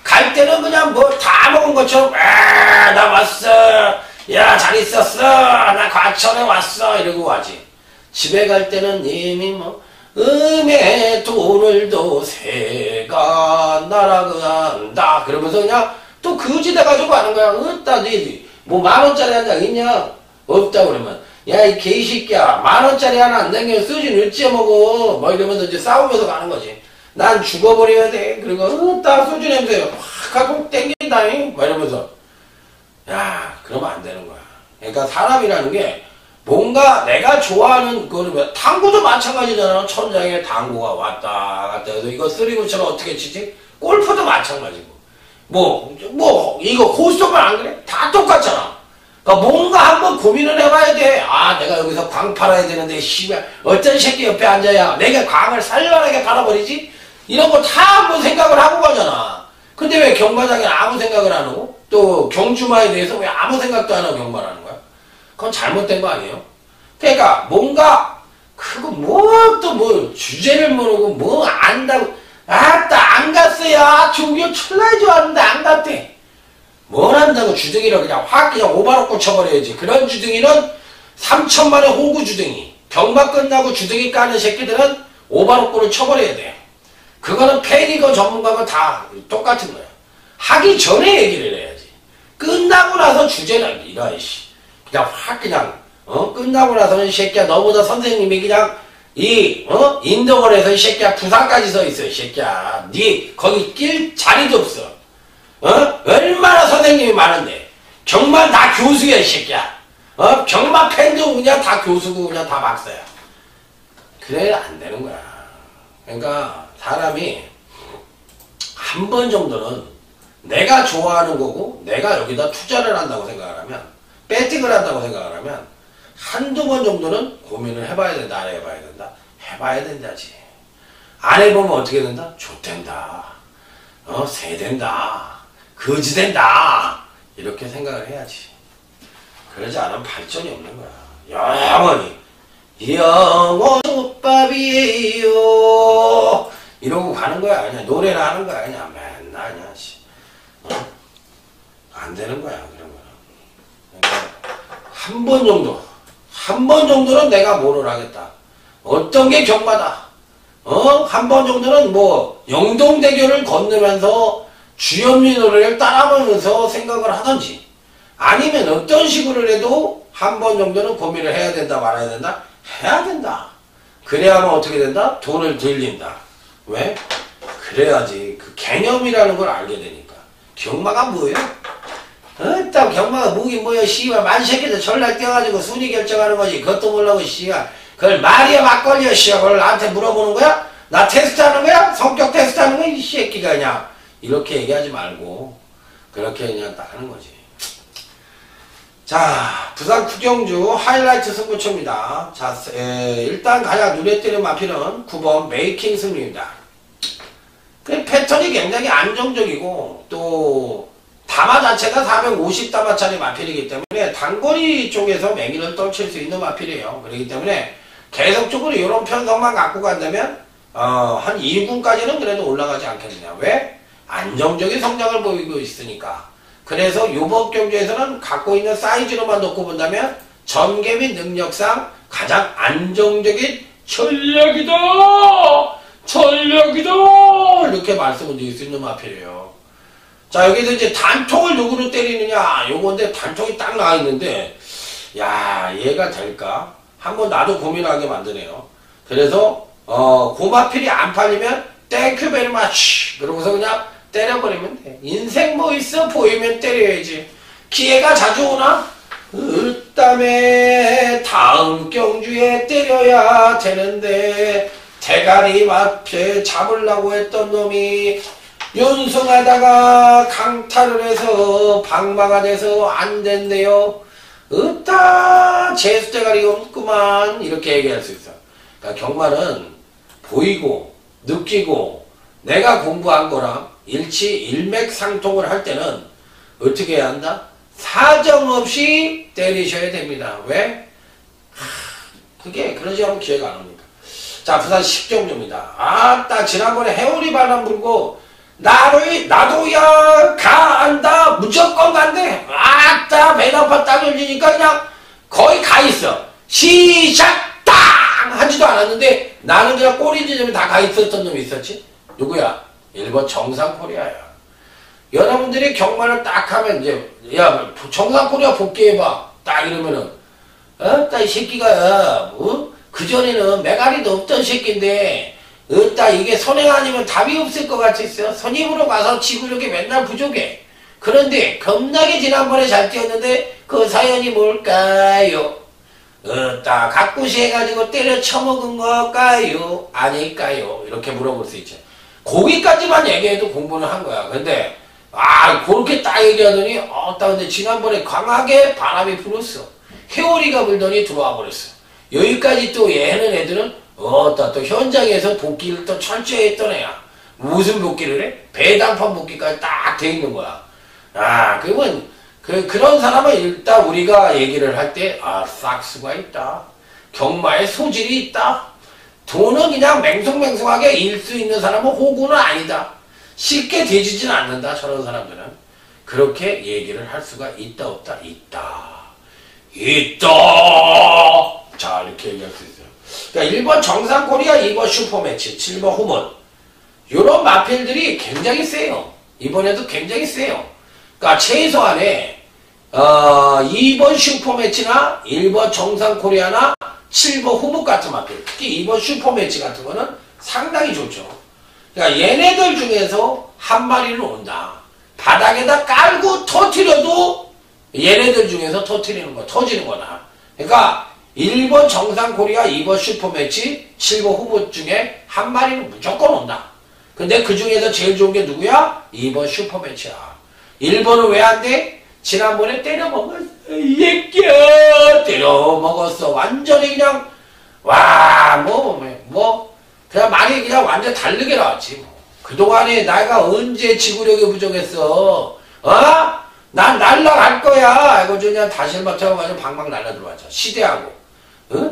갈 때는 그냥 뭐 다 먹은 것처럼 나 왔어. 야 잘 있었어. 나 과천에 왔어. 이러고 가지. 집에 갈 때는 이미 뭐 음에 돈을 도 새가 날아간다. 그러면서 그냥 또 그지대 가지고 가는 거야. 없다. 뭐 10,000원짜리 한 장 있냐? 없다. 그러면 야 이 개새끼야 10,000원짜리 하나 안 당겨 쓰진 어찌 먹어. 뭐 이러면서 이제 싸우면서 가는 거지. 난 죽어버려야 돼. 그리고 딱 소주 냄새 확 하고 땡긴다잉. 뭐 이러면서 야 그러면 안 되는 거야. 그러니까 사람이라는 게 뭔가 내가 좋아하는 거를 당구도 마찬가지잖아. 천장에 당구가 왔다 갔다 해서 이거 쓰리구처럼 어떻게 치지? 골프도 마찬가지고 뭐 이거 고스톱은 안 그래? 다 똑같잖아. 그러니까 뭔가 한번 고민을 해봐야 돼. 아 내가 여기서 광 팔아야 되는데 씨발 어떤 새끼 옆에 앉아야 내가 광을 살벌하게 팔아버리지? 이런 거 다 한번 생각을 하고 가잖아. 근데 왜 경마장에 아무 생각을 안 하고 또 경주마에 대해서 왜 아무 생각도 안 하고 경마를 하는 거야? 그건 잘못된 거 아니에요? 그러니까 뭔가 그거 뭐 주제를 모르고 뭐 안다고 아따 안 갔어요. 종교 철나게 좋아하는데 안 갔대. 뭘 한다고 주둥이를 그냥 확 그냥 오바로고 쳐버려야지. 그런 주둥이는 3천만의 호구 주둥이. 경마 끝나고 주둥이 까는 새끼들은 오바로고를 쳐버려야 돼. 그거는 패니거 전문가가 다 똑같은 거야. 하기 전에 얘기를 해야지. 끝나고 나서 주제는 이러이씨. 그냥 확 그냥 끝나고 나서는 이 새끼야 너보다 선생님이 그냥 인덕원에서 이 새끼야 부산까지 서 있어 이 새끼야. 니 거기 낄 자리도 없어. 얼마나 선생님이 많은데 경마 다 교수야 이 새끼야. 경마 팬도 그냥 다 교수고 그냥 다 박사야. 그래 안 되는 거야. 그러니까 사람이 한 번 정도는 내가 좋아하는 거고 내가 여기다 투자를 한다고 생각을 하면 배팅을 한다고 생각을 하면 한두 번 정도는 고민을 해봐야 된다. 안 해봐야 된다. 해봐야 된다지. 안 해보면 어떻게 된다? 좆된다. 새된다. 거지된다. 이렇게 생각을 해야지. 그러지 않으면 발전이 없는 거야. 영원히 영원솥밥이에요 이러고 가는 거야. 그냥 노래를 하는 거야. 그냥 맨날 그냥 안 되는 거야. 그런 거는. 그러니까 한 번 정도는 내가 뭐를 하겠다. 어떤 게 경마다. 한 번 정도는 뭐 영동대교를 건너면서 주현미 노래를 따라하면서 생각을 하든지 아니면 어떤 식으로 해도 한 번 정도는 고민을 해야 된다 말아야 된다? 해야 된다. 그래야만 어떻게 된다? 돈을 들린다. 왜? 그래야지 그 개념이라는 걸 알게 되니까. 경마가 뭐예요? 딱 경마가 뭐긴 뭐야. 씨발 만새끼들 전날 뛰어가지고 순위 결정하는 거지. 그것도 모르고 씨발 그걸 말이야 막걸리야 씨발 그걸 나한테 물어보는 거야? 나 테스트하는 거야? 성격 테스트하는 거야? 이 새끼가 그냥 이렇게 얘기하지 말고 그렇게 그냥 딱 하는 거지. 자, 부산 구경주 하이라이트 승부처입니다. 자, 일단 가장 눈에 띄는 마필은 9번 메이킹 승리입니다. 그 패턴이 굉장히 안정적이고 또 담화 자체가 450담화짜리 마필이기 때문에 단거리 쪽에서 맹위를 떨칠 수 있는 마필이에요. 그렇기 때문에 계속적으로 이런 편성만 갖고 간다면 한 2군까지는 그래도 올라가지 않겠느냐. 왜? 안정적인 성장을 보이고 있으니까. 그래서 요번 경주에서는 갖고 있는 사이즈로만 놓고 본다면 전개 및 능력상 가장 안정적인 전략이다! 이렇게 말씀을 드릴 수 있는 마필이에요. 자, 여기서 이제 단통을 누구로 때리느냐 요건데 단통이 딱 나와 있는데 야 얘가 될까? 한번 나도 고민하게 만드네요. 그래서 고마필이 안 팔리면 땡큐 베리 마치 그러고서 그냥 때려버리면 돼. 인생 뭐 있어? 보이면 때려야지. 기회가 자주 오나? 을담에 다음 경주에 때려야 되는데 대가리 마필 잡으려고 했던 놈이 연승하다가 강탈을 해서 방마가 돼서 안 됐네요. 으따 재수대가리가 없구만. 이렇게 얘기할 수 있어. 그러니까 경마는 보이고 느끼고 내가 공부한 거랑 일맥상통을 할 때는 어떻게 해야 한다? 사정없이 때리셔야 됩니다. 왜? 그게 그러지 않으면 기회가 안 옵니다. 자, 부산 식정주입니다. 아따 지난번에 해오리 바람 불고 나도야 간다 무조건 간대. 아따 배 아파 딱 열리니까 그냥 거의 가 있어. 시작 땅 하지도 않았는데 나는 그냥 꼬리 지점에 다 가 있었던 놈이 있었지. 누구야? 일본 정상코리아야. 여러분들이 경마를 딱 하면 이제 야 정상코리아 복귀해봐 딱 이러면은 딱 이 새끼가 그전에는 메가리도 없던 새끼인데 이게 선행 아니면 답이 없을 것 같았어요. 선임으로 가서 지구력이 맨날 부족해. 그런데 겁나게 지난번에 잘 뛰었는데 그 사연이 뭘까요? 각구시 해가지고 때려 쳐먹은 걸까요? 아닐까요? 이렇게 물어볼 수 있죠. 거기까지만 얘기해도 공부는 한 거야. 근데 그렇게 딱 얘기하더니 근데 지난번에 강하게 바람이 불었어. 해오리가 불더니 들어와 버렸어. 여기까지 또 얘는 애들은 또 현장에서 복귀를 또 철저히 했던 애야. 무슨 복귀를 해? 배당판 복귀까지 딱 돼 있는 거야. 그러면 그런 사람은 일단 우리가 얘기를 할 때 싹수가 있다. 경마에 소질이 있다. 돈은 그냥 맹송맹송하게 일 수 있는 사람은 호구는 아니다. 쉽게 되지진 않는다. 저런 사람들은. 그렇게 얘기를 할 수가 있다 없다? 있다. 자 이렇게 얘기할 수 있어요. 그러니까 1번 정상코리아, 2번 슈퍼매치, 7번 후문 요런 마필들이 굉장히 세요. 이번에도 굉장히 세요. 그러니까 최소한에 2번 슈퍼매치나 1번 정상코리아나 7번 후문 같은 마필, 특히 2번 슈퍼매치 같은 거는 상당히 좋죠. 그러니까 얘네들 중에서 한 마리는 온다. 바닥에다 깔고 터트려도 얘네들 중에서 터지는 거다. 그러니까 1번 정상코리아, 2번 슈퍼매치, 7번 후보 중에 한 마리는 무조건 온다. 근데 그 중에서 제일 좋은 게 누구야? 2번 슈퍼매치야. 1번은 왜 안 돼? 지난번에 때려먹었어. 때려먹었어. 완전히 그냥 그냥 말이 그냥 완전 다르게 나왔지. 그동안에 내가 언제 지구력이 부족했어. 난 날라갈 거야. 이거 그냥 다시 맞춰가지고 방방 날라 들어왔죠. 시대하고.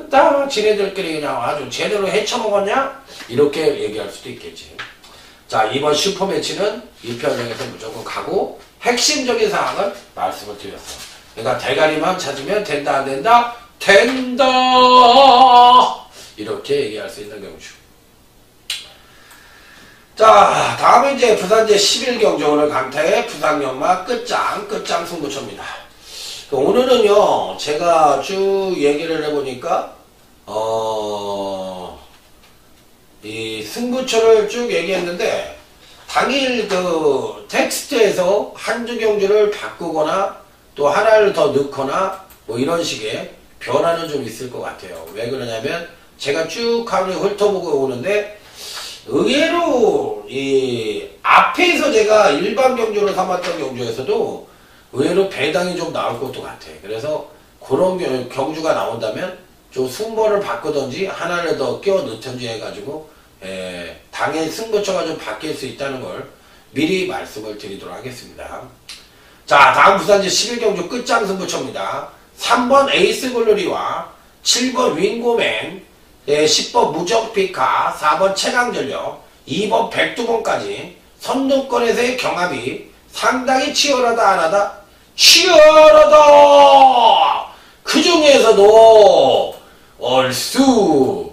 딱 지네들끼리 그냥 아주 제대로 헤쳐먹었냐? 이렇게 얘기할 수도 있겠지. 자, 이번 슈퍼매치는 이 편성에서 무조건 가고 핵심적인 사항을 말씀을 드렸어. 그러니까 대가리만 찾으면 된다 안 된다? 된다! 이렇게 얘기할 수 있는 경주. 자, 다음은 이제 부산제 11경주 오늘 강타의 부산연마 끝장 승부처입니다. 오늘은요, 제가 쭉 얘기를 해보니까, 이 승부처를 쭉 얘기했는데, 당일 그 텍스트에서 한두 경주를 바꾸거나, 또 하나를 더 넣거나, 뭐 이런 식의 변화는 좀 있을 것 같아요. 왜 그러냐면, 제가 쭉 하루에 훑어보고 오는데, 의외로 이 앞에서 제가 일반 경주로 삼았던 경주에서도 의외로 배당이 좀 나올 것도 같아. 그래서 그런 경주가 나온다면 좀 승부를 바꾸든지 하나를 더 끼워 넣든지 해가지고 당일 승부처가 좀 바뀔 수 있다는 걸 미리 말씀을 드리도록 하겠습니다. 자, 다음 부산제 11경주 끝장 승부처입니다. 3번 에이스 글로리와 7번 윙고맨, 10번 무적피카, 4번 최강전력, 2번 백두번까지 선두권에서의 경합이 상당히 치열하다 안 하다? 치열하다! 그 중에서도 얼쑤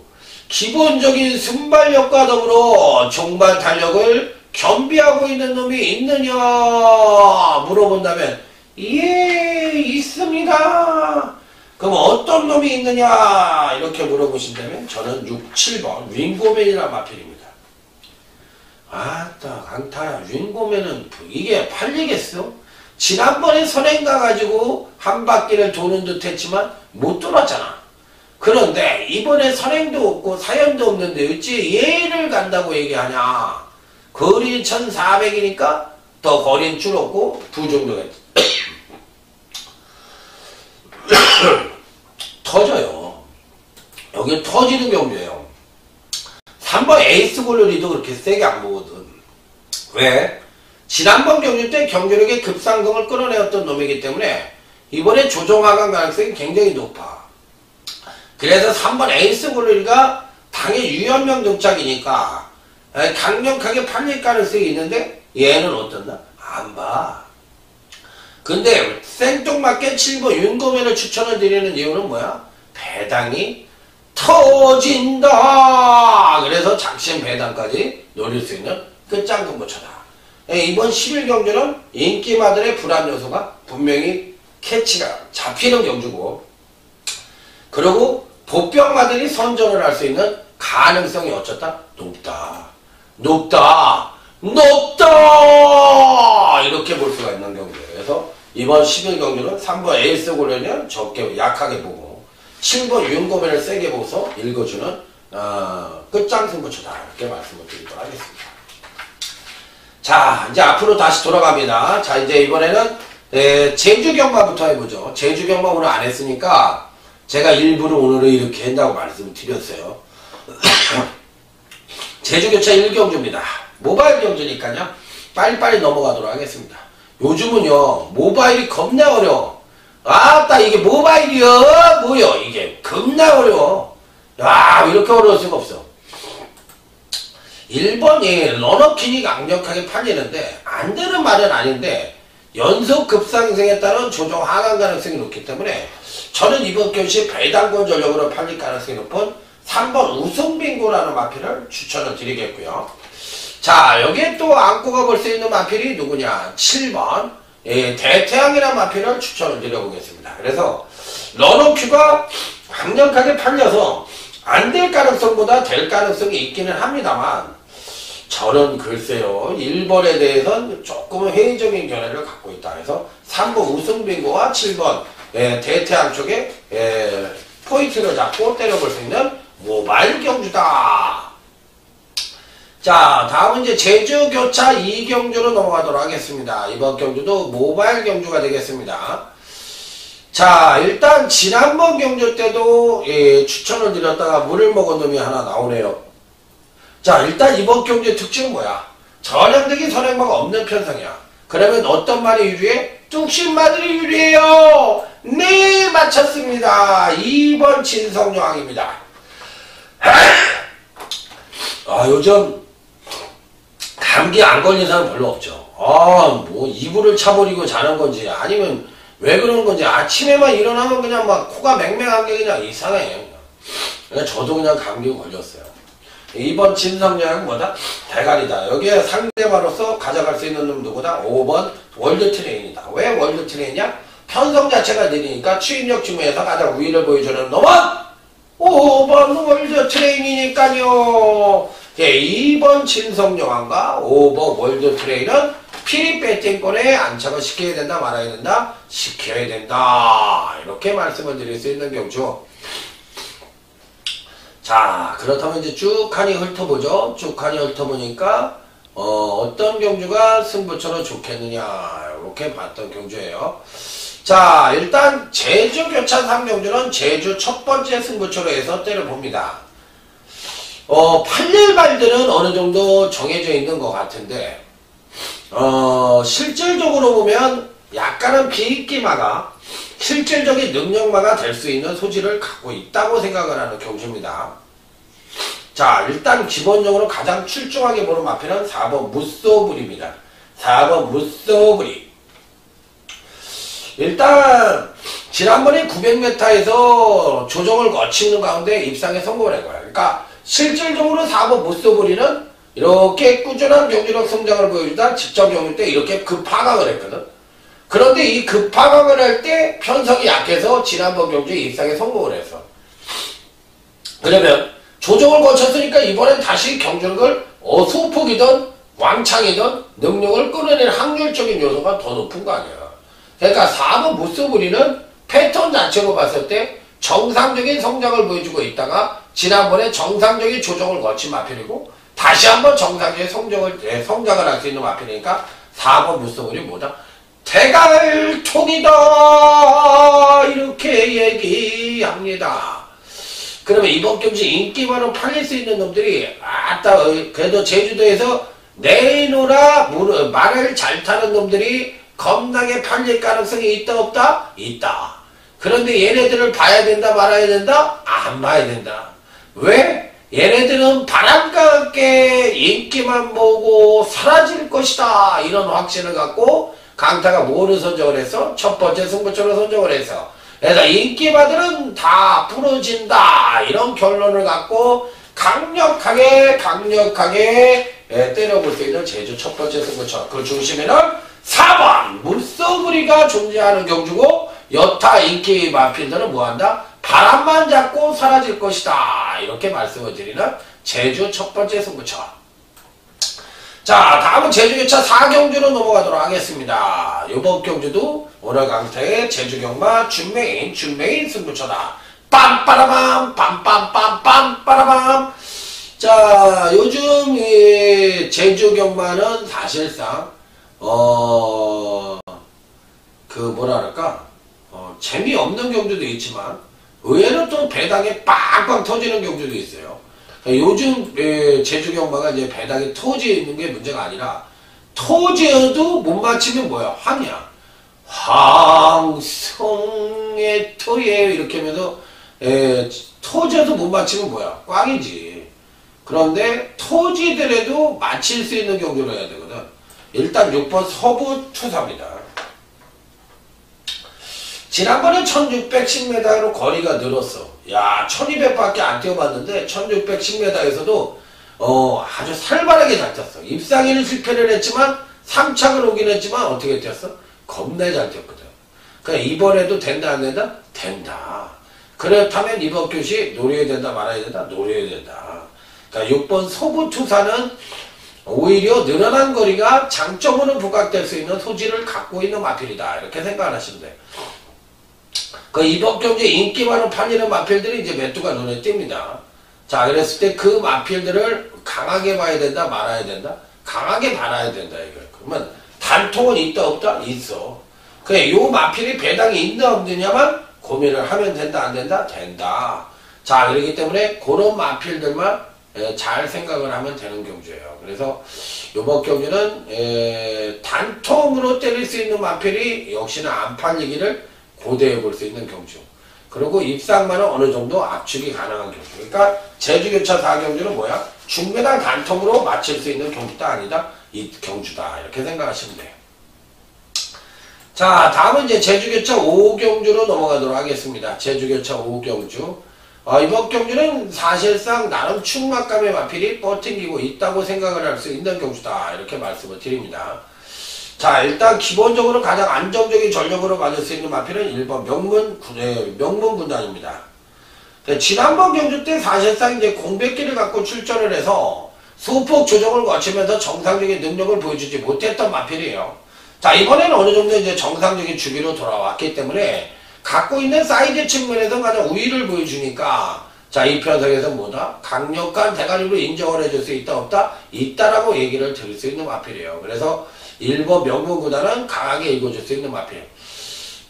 기본적인 순발력과 더불어 종발 탄력을 겸비하고 있는 놈이 있느냐 물어본다면 예, 있습니다. 그럼 어떤 놈이 있느냐 이렇게 물어보신다면 저는 6, 7번 윙고맨이란 마필입니다. 아따 강타야, 윙고맨은 이게 팔리겠어? 지난번에 선행 가가지고 한 바퀴를 도는 듯 했지만 못 돌았잖아. 그런데 이번에 선행도 없고 사연도 없는데 어찌 얘를 간다고 얘기하냐. 거리는 1400이니까 더 거리는 줄었고 부정도겠지. 터져요. 여기 터지는 경우예요. 3번 에이스 골로리도 그렇게 세게 안 보거든. 왜? 지난번 경주 때 경주력의 급상승을 끌어내었던 놈이기 때문에 이번에 조정 하강 가능성이 굉장히 높아. 그래서 3번 에이스 블루리가 당일 유연명 등짝이니까 강력하게 팔릴 가능성이 있는데 얘는 어떻나? 안 봐. 근데 생뚱맞게 7번 윤고면을 추천을 드리는 이유는 뭐야? 배당이 터진다. 그래서 작심 배당까지 노릴 수 있는 끝장승부처다. 이번 10일 경주는 인기마들의 불안 요소가 분명히 캐치가 잡히는 경주고, 그리고 보병마들이 선전을 할 수 있는 가능성이 어쩌다? 높다. 이렇게 볼 수가 있는 경주예요. 그래서 이번 10일 경주는 3번 에이스 골련을 적게 약하게 보고 7번 윤고면을 세게 보고서 읽어주는 끝장승부처다. 이렇게 말씀을 드리도록 하겠습니다. 자, 이제 앞으로 다시 돌아갑니다. 자, 이제 이번에는 제주 경마부터 해보죠. 제주 경마 오늘 안 했으니까 제가 일부러 오늘은 이렇게 한다고 말씀을 드렸어요. 제주교차 1경주입니다. 모바일 경주니까요. 빨리빨리 넘어가도록 하겠습니다. 요즘은요, 모바일이 겁나 어려워. 아따, 이게 모바일이요? 뭐요? 이게 겁나 어려워. 야, 이렇게 어려울 수가 없어. 1번이 러너킨이 강력하게 팔리는데, 안 되는 말은 아닌데, 연속 급상승에 따른 조정 하강 가능성이 높기 때문에, 저는 이번 경시 배당권 전력으로 팔릴 가능성이 높은 3번 우승빙고라는 마필을 추천을 드리겠고요. 자, 여기에 또 안고 가볼 수 있는 마필이 누구냐? 7번 대태양이라는 마필을 추천을 드려보겠습니다. 그래서 러너큐가 강력하게 팔려서 안 될 가능성보다 될 가능성이 있기는 합니다만, 저는 글쎄요, 1번에 대해서는 조금은 회의적인 견해를 갖고 있다 해서 3번 우승빙고와 7번 대태양 쪽에 포인트를 잡고 때려볼 수 있는 모바일 경주다. 자, 다음은 이제 제주교차 2경주로 넘어가도록 하겠습니다. 이번 경주도 모바일 경주가 되겠습니다. 자, 일단 지난번 경주 때도 추천을 드렸다가 물을 먹은 놈이 하나 나오네요. 자, 일단 이번 경주의 특징은 뭐야? 전형적인 선행마가 없는 편성이야. 그러면 어떤 말이 유리해? 뚝심마들이 유리해요. 네, 맞췄습니다. 2번 진성여왕입니다. 요즘 감기 안 걸린 사람 별로 없죠. 뭐 이불을 차버리고 자는 건지 아니면 왜 그러는 건지 아침에만 일어나면 그냥 막 코가 맹맹한 게 그냥 이상해. 그냥 저도 그냥 감기 걸렸어요. 2번 진성여왕은 뭐다? 대가리다. 여기에 상대마로서 가져갈 수 있는 놈 누구다? 5번 월드트레인이다. 왜 월드트레인이냐? 편성 자체가 느리니까 추입력 중에서 가장 우위를 보여주는 놈은 5번 월드트레인이니까요. 2번 진성여왕과 5번 월드트레인은 피리 배팅권에 안착을 시켜야 된다, 말아야 된다? 시켜야 된다. 이렇게 말씀을 드릴 수 있는 경주. 자, 그렇다면 이제 쭉하니 훑어보죠. 쭉하니 훑어보니까 어떤 경주가 승부처로 좋겠느냐, 이렇게 봤던 경주예요. 자, 일단 제주 교차 3경주는 제주 첫 번째 승부처로 해서 때려봅니다. 팔릴 말들은 어느 정도 정해져 있는 것 같은데, 실질적으로 보면 약간은 비익기마가 실질적인 능력마가 될 수 있는 소질을 갖고 있다고 생각을 하는 경주입니다. 자, 일단 기본적으로 가장 출중하게 보는 마필은 4번 무쏘불입니다. 4번 무쏘불이. 일단 지난번에 900m에서 조정을 거치는 가운데 입상에 성공을 한 거야. 그러니까 실질적으로 4번 무쏘불이는 이렇게 꾸준한 경주력 성장을 보여주다 직전 경주 때 이렇게 급하강을 했거든. 그런데 이 급하강을 할 때 편성이 약해서 지난번 경주에 입상에 성공을 했어. 그러면 조정을 거쳤으니까 이번엔 다시 경주력을 소폭이든 왕창이든 능력을 끌어낼 확률적인 요소가 더 높은 거 아니야. 그러니까 4번 무쏘불이는 패턴 자체로 봤을 때 정상적인 성장을 보여주고 있다가 지난번에 정상적인 조정을 거친 마필이고 다시 한번 정상적인 성장을 할 수 있는 마필이니까 4번 무쏘불이 뭐다? 대갈통이다, 이렇게 얘기합니다. 그러면 이번 경주 인기 많은 팔릴 수 있는 놈들이 그래도 제주도에서 내놓으라 말을 잘 타는 놈들이 겁나게 팔릴 가능성이 있다 없다? 있다. 그런데 얘네들을 봐야 된다 말아야 된다? 안 봐야 된다. 왜? 얘네들은 바람과 함께 인기만 모으고 사라질 것이다. 이런 확신을 갖고 강타가 뭐를 선정을 했어? 첫 번째 승부처를 선정을 해서. 그래서 인기마들은 다 부러진다. 이런 결론을 갖고 강력하게 때려볼 수 있는 제주 첫 번째 승부처. 그 중심에는 4번 물소구리가 존재하는 경주고, 여타 인기 마필들은 뭐한다? 바람만 잡고 사라질 것이다. 이렇게 말씀을 드리는 제주 첫 번째 승부처. 자, 다음은 제주교차 4경주로 넘어가도록 하겠습니다. 이번 경주도 오늘 강타의 제주경마 준메인 승부처다. 빰빠라밤 빰빰빰빰빠라밤. 자, 요즘 이 제주경마는 사실상 재미없는 경주도 있지만 의외로 또 배당에 빵빵 터지는 경주도 있어요. 요즘 제주경마가 이제 배당이 터지는 게 문제가 아니라, 터져도 못 맞히면 뭐야? 황이야. 황성의 터에 이렇게 하면서 터져도 못 맞히면 뭐야? 꽝이지. 그런데 터지더라도 맞힐 수 있는 경주를 해야 되거든. 일단 6번 서부투사입니다. 지난번에 1610m로 거리가 늘었어. 야, 1200밖에 안 뛰어봤는데 1610m에서도 아주 살벌하게 잘 뛰었어. 입상에는 실패를 했지만 3착을 오긴 했지만 어떻게 뛰었어? 겁나 잘 뛰었거든. 그러니까 이번에도 된다 안 된다? 된다. 그렇다면 이번 교시 노려야 된다 말아야 된다? 노려야 된다. 그러니까 6번 서부투사는 오히려 늘어난 거리가 장점으로 부각될 수 있는 소질을 갖고 있는 마필이다. 이렇게 생각을 하시면 돼요. 그 이번 경기에 인기 많은 팔리는 마필들이 이제 매두가 눈에 띕니다. 자, 그랬을 때 그 마필들을 강하게 봐야 된다 말아야 된다? 강하게 봐야 된다 이거예요. 그러면 단통은 있다 없다? 있어. 그래, 요 마필이 배당이 있나 없느냐만 고민을 하면 된다 안 된다? 된다. 자, 그렇기 때문에 그런 마필들만 잘 생각을 하면 되는 경주예요. 그래서 이번 경주는 단통으로 때릴 수 있는 마필이 역시나 안 팔리기를 고대해 볼 수 있는 경주. 그리고 입상만은 어느 정도 압축이 가능한 경주. 그러니까 제주교차 4경주는 뭐야? 중매당 단통으로 맞출 수 있는 경주다 아니다? 이 경주다. 이렇게 생각하시면 돼요. 자, 다음은 이제 제주교차 5경주로 넘어가도록 하겠습니다. 제주교차 5경주. 이번 경주는 사실상 나름 충막감의 마필이 버팅기고 있다고 생각을 할 수 있는 경주다. 이렇게 말씀을 드립니다. 자, 일단 기본적으로 가장 안정적인 전력으로 맞을 수 있는 마필은 1번 명문군단입니다. 지난번 경주 때 사실상 이제 공백기를 갖고 출전을 해서 소폭 조정을 거치면서 정상적인 능력을 보여주지 못했던 마필이에요. 자, 이번에는 어느 정도 이제 정상적인 주기로 돌아왔기 때문에 갖고 있는 사이즈 측면에서 가장 우위를 보여주니까, 자, 이 편성에서 뭐다? 강력한 대가리로 인정을 해줄 수 있다 없다? 있다라고 얘기를 드릴 수 있는 마필이에요. 그래서 1번 명문구단은 강하게 읽어줄 수 있는 마필.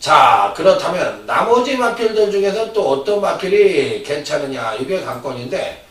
자, 그렇다면 나머지 마필들 중에서 또 어떤 마필이 괜찮으냐, 이게 관건인데,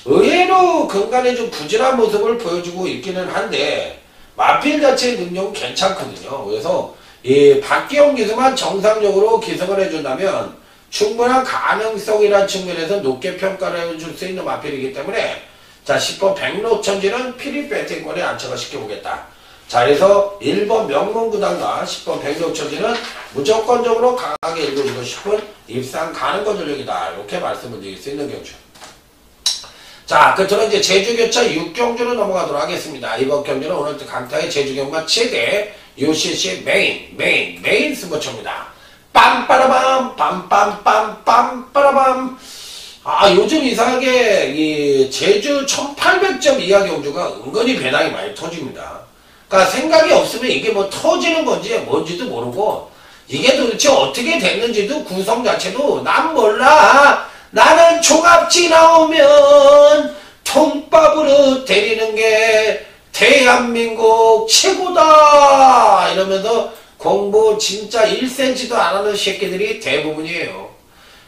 의외로 근간에 좀 부진한 모습을 보여주고 있기는 한데 마필 자체의 능력은 괜찮거든요. 그래서 이 박기영 기수만 정상적으로 기승을 해준다면 충분한 가능성이라는 측면에서 높게 평가를 해줄 수 있는 마필이기 때문에, 자, 10번 백로천지는 피리 배팅권에 안착을 시켜보겠다. 자, 그래서 1번 명문구단과 10번 백로천지는 무조건적으로 강하게 읽어주고 싶은 입상 가능거 전력이다. 이렇게 말씀을 드릴 수 있는 경주. 자, 끝으로 이제 제주교차 6경주로 넘어가도록 하겠습니다. 이번 경주는 오늘 강타의 제주경마 최대 UCC 메인 승부처입니다. 빰빠라밤 빰빰빰빰빠라밤. 요즘 이상하게 이 제주 1800점 이하 경주가 은근히 배당이 많이 터집니다. 그러니까 생각이 없으면 이게 뭐 터지는 건지 뭔지도 모르고, 이게 도대체 어떻게 됐는지도 구성 자체도 난 몰라. 나는 종합지 나오면 통밥으로 때리는 게 대한민국 최고다 이러면서 공부 진짜 1cm도 안 하는 새끼들이 대부분이에요.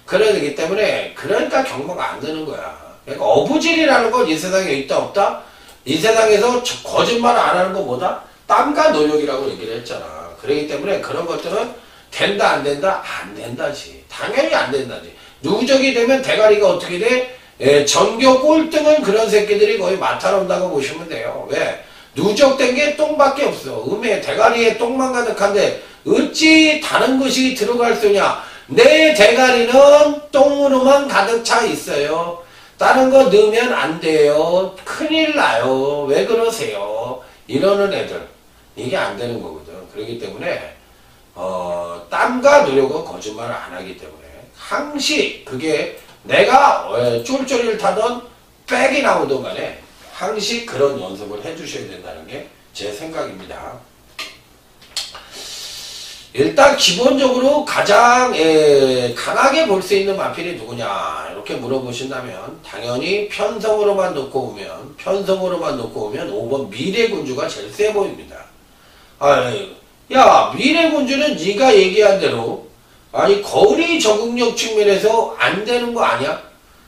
그러기 때문에 그러니까 경마가 안 되는 거야. 그러니까 어부질이라는 건 이 세상에 있다 없다? 이 세상에서 거짓말 안 하는 거 뭐다? 땀과 노력이라고 얘기를 했잖아. 그렇기 때문에 그런 것들은 된다 안 된다? 안 된다지. 당연히 안 된다지. 누적이 되면 대가리가 어떻게 돼? 전교 꼴등은 그런 새끼들이 거의 맡아놓는다고 보시면 돼요. 왜? 누적된 게 똥밖에 없어. 대가리에 똥만 가득한데 어찌 다른 것이 들어갈 수 있냐? 내 대가리는 똥으로만 가득 차 있어요. 다른 거 넣으면 안 돼요. 큰일 나요. 왜 그러세요? 이러는 애들. 이게 안 되는 거거든. 그렇기 때문에 땀과 노력은 거짓말을 안 하기 때문에 항시 그게 내가 쫄쫄이를 타던 백이 나오던 간에 항시 그런 연습을 해주셔야 된다는 게 제 생각입니다. 일단 기본적으로 가장 강하게 볼 수 있는 마필이 누구냐 이렇게 물어보신다면 당연히 편성으로만 놓고 오면 5번 미래군주가 제일 세 보입니다. 야 미래군주는 네가 얘기한 대로 아니 거리 적응력 측면에서 안 되는 거 아니야?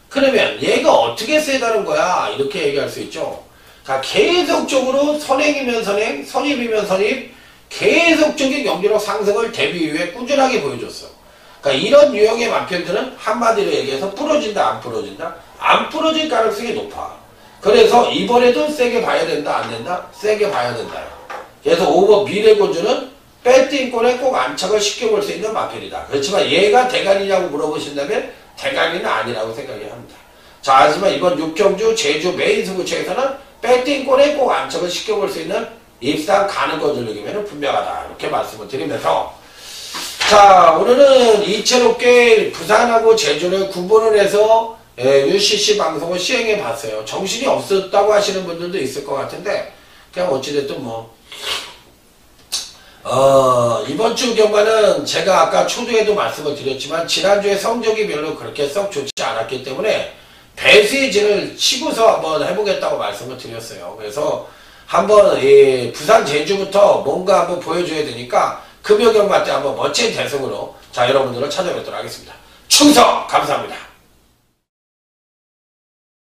그러면 얘가 어떻게 세다는 거야? 이렇게 얘기할 수 있죠. 자, 계속적으로 선행이면 선행, 선입이면 선입, 계속적인 경제력 상승을 대비 이후에 꾸준하게 보여줬어. 그러니까 이런 유형의 마필들은 한마디로 얘기해서 부러진다, 안 부러진다? 안 부러질 가능성이 높아. 그래서 이번에도 세게 봐야 된다, 안 된다? 세게 봐야 된다. 그래서 5번 미래군주는 배팅권에 꼭 안착을 시켜볼 수 있는 마필이다. 그렇지만 얘가 대가리냐고 물어보신다면 대가리는 아니라고 생각이 합니다. 자, 하지만 이번 육경주, 제주 메인 승부처에서는 배팅권에 꼭 안착을 시켜볼 수 있는 입상 가능성 전력이면 분명하다. 이렇게 말씀을 드리면서 자, 오늘은 이채롭게 부산하고 제주를 구분을 해서 UCC 방송을 시행해 봤어요. 정신이 없었다고 하시는 분들도 있을 것 같은데 그냥 어찌됐든 뭐 이번 주 경과는 제가 아까 초두에도 말씀을 드렸지만 지난주에 성적이 별로 그렇게 썩 좋지 않았기 때문에 배수의 진을 치고서 한번 해보겠다고 말씀을 드렸어요. 그래서 한번 부산 제주부터 뭔가 한번 보여줘야 되니까 금요 경마 때 한번 멋진 대승으로 자 여러분들을 찾아뵙도록 하겠습니다. 충성 감사합니다.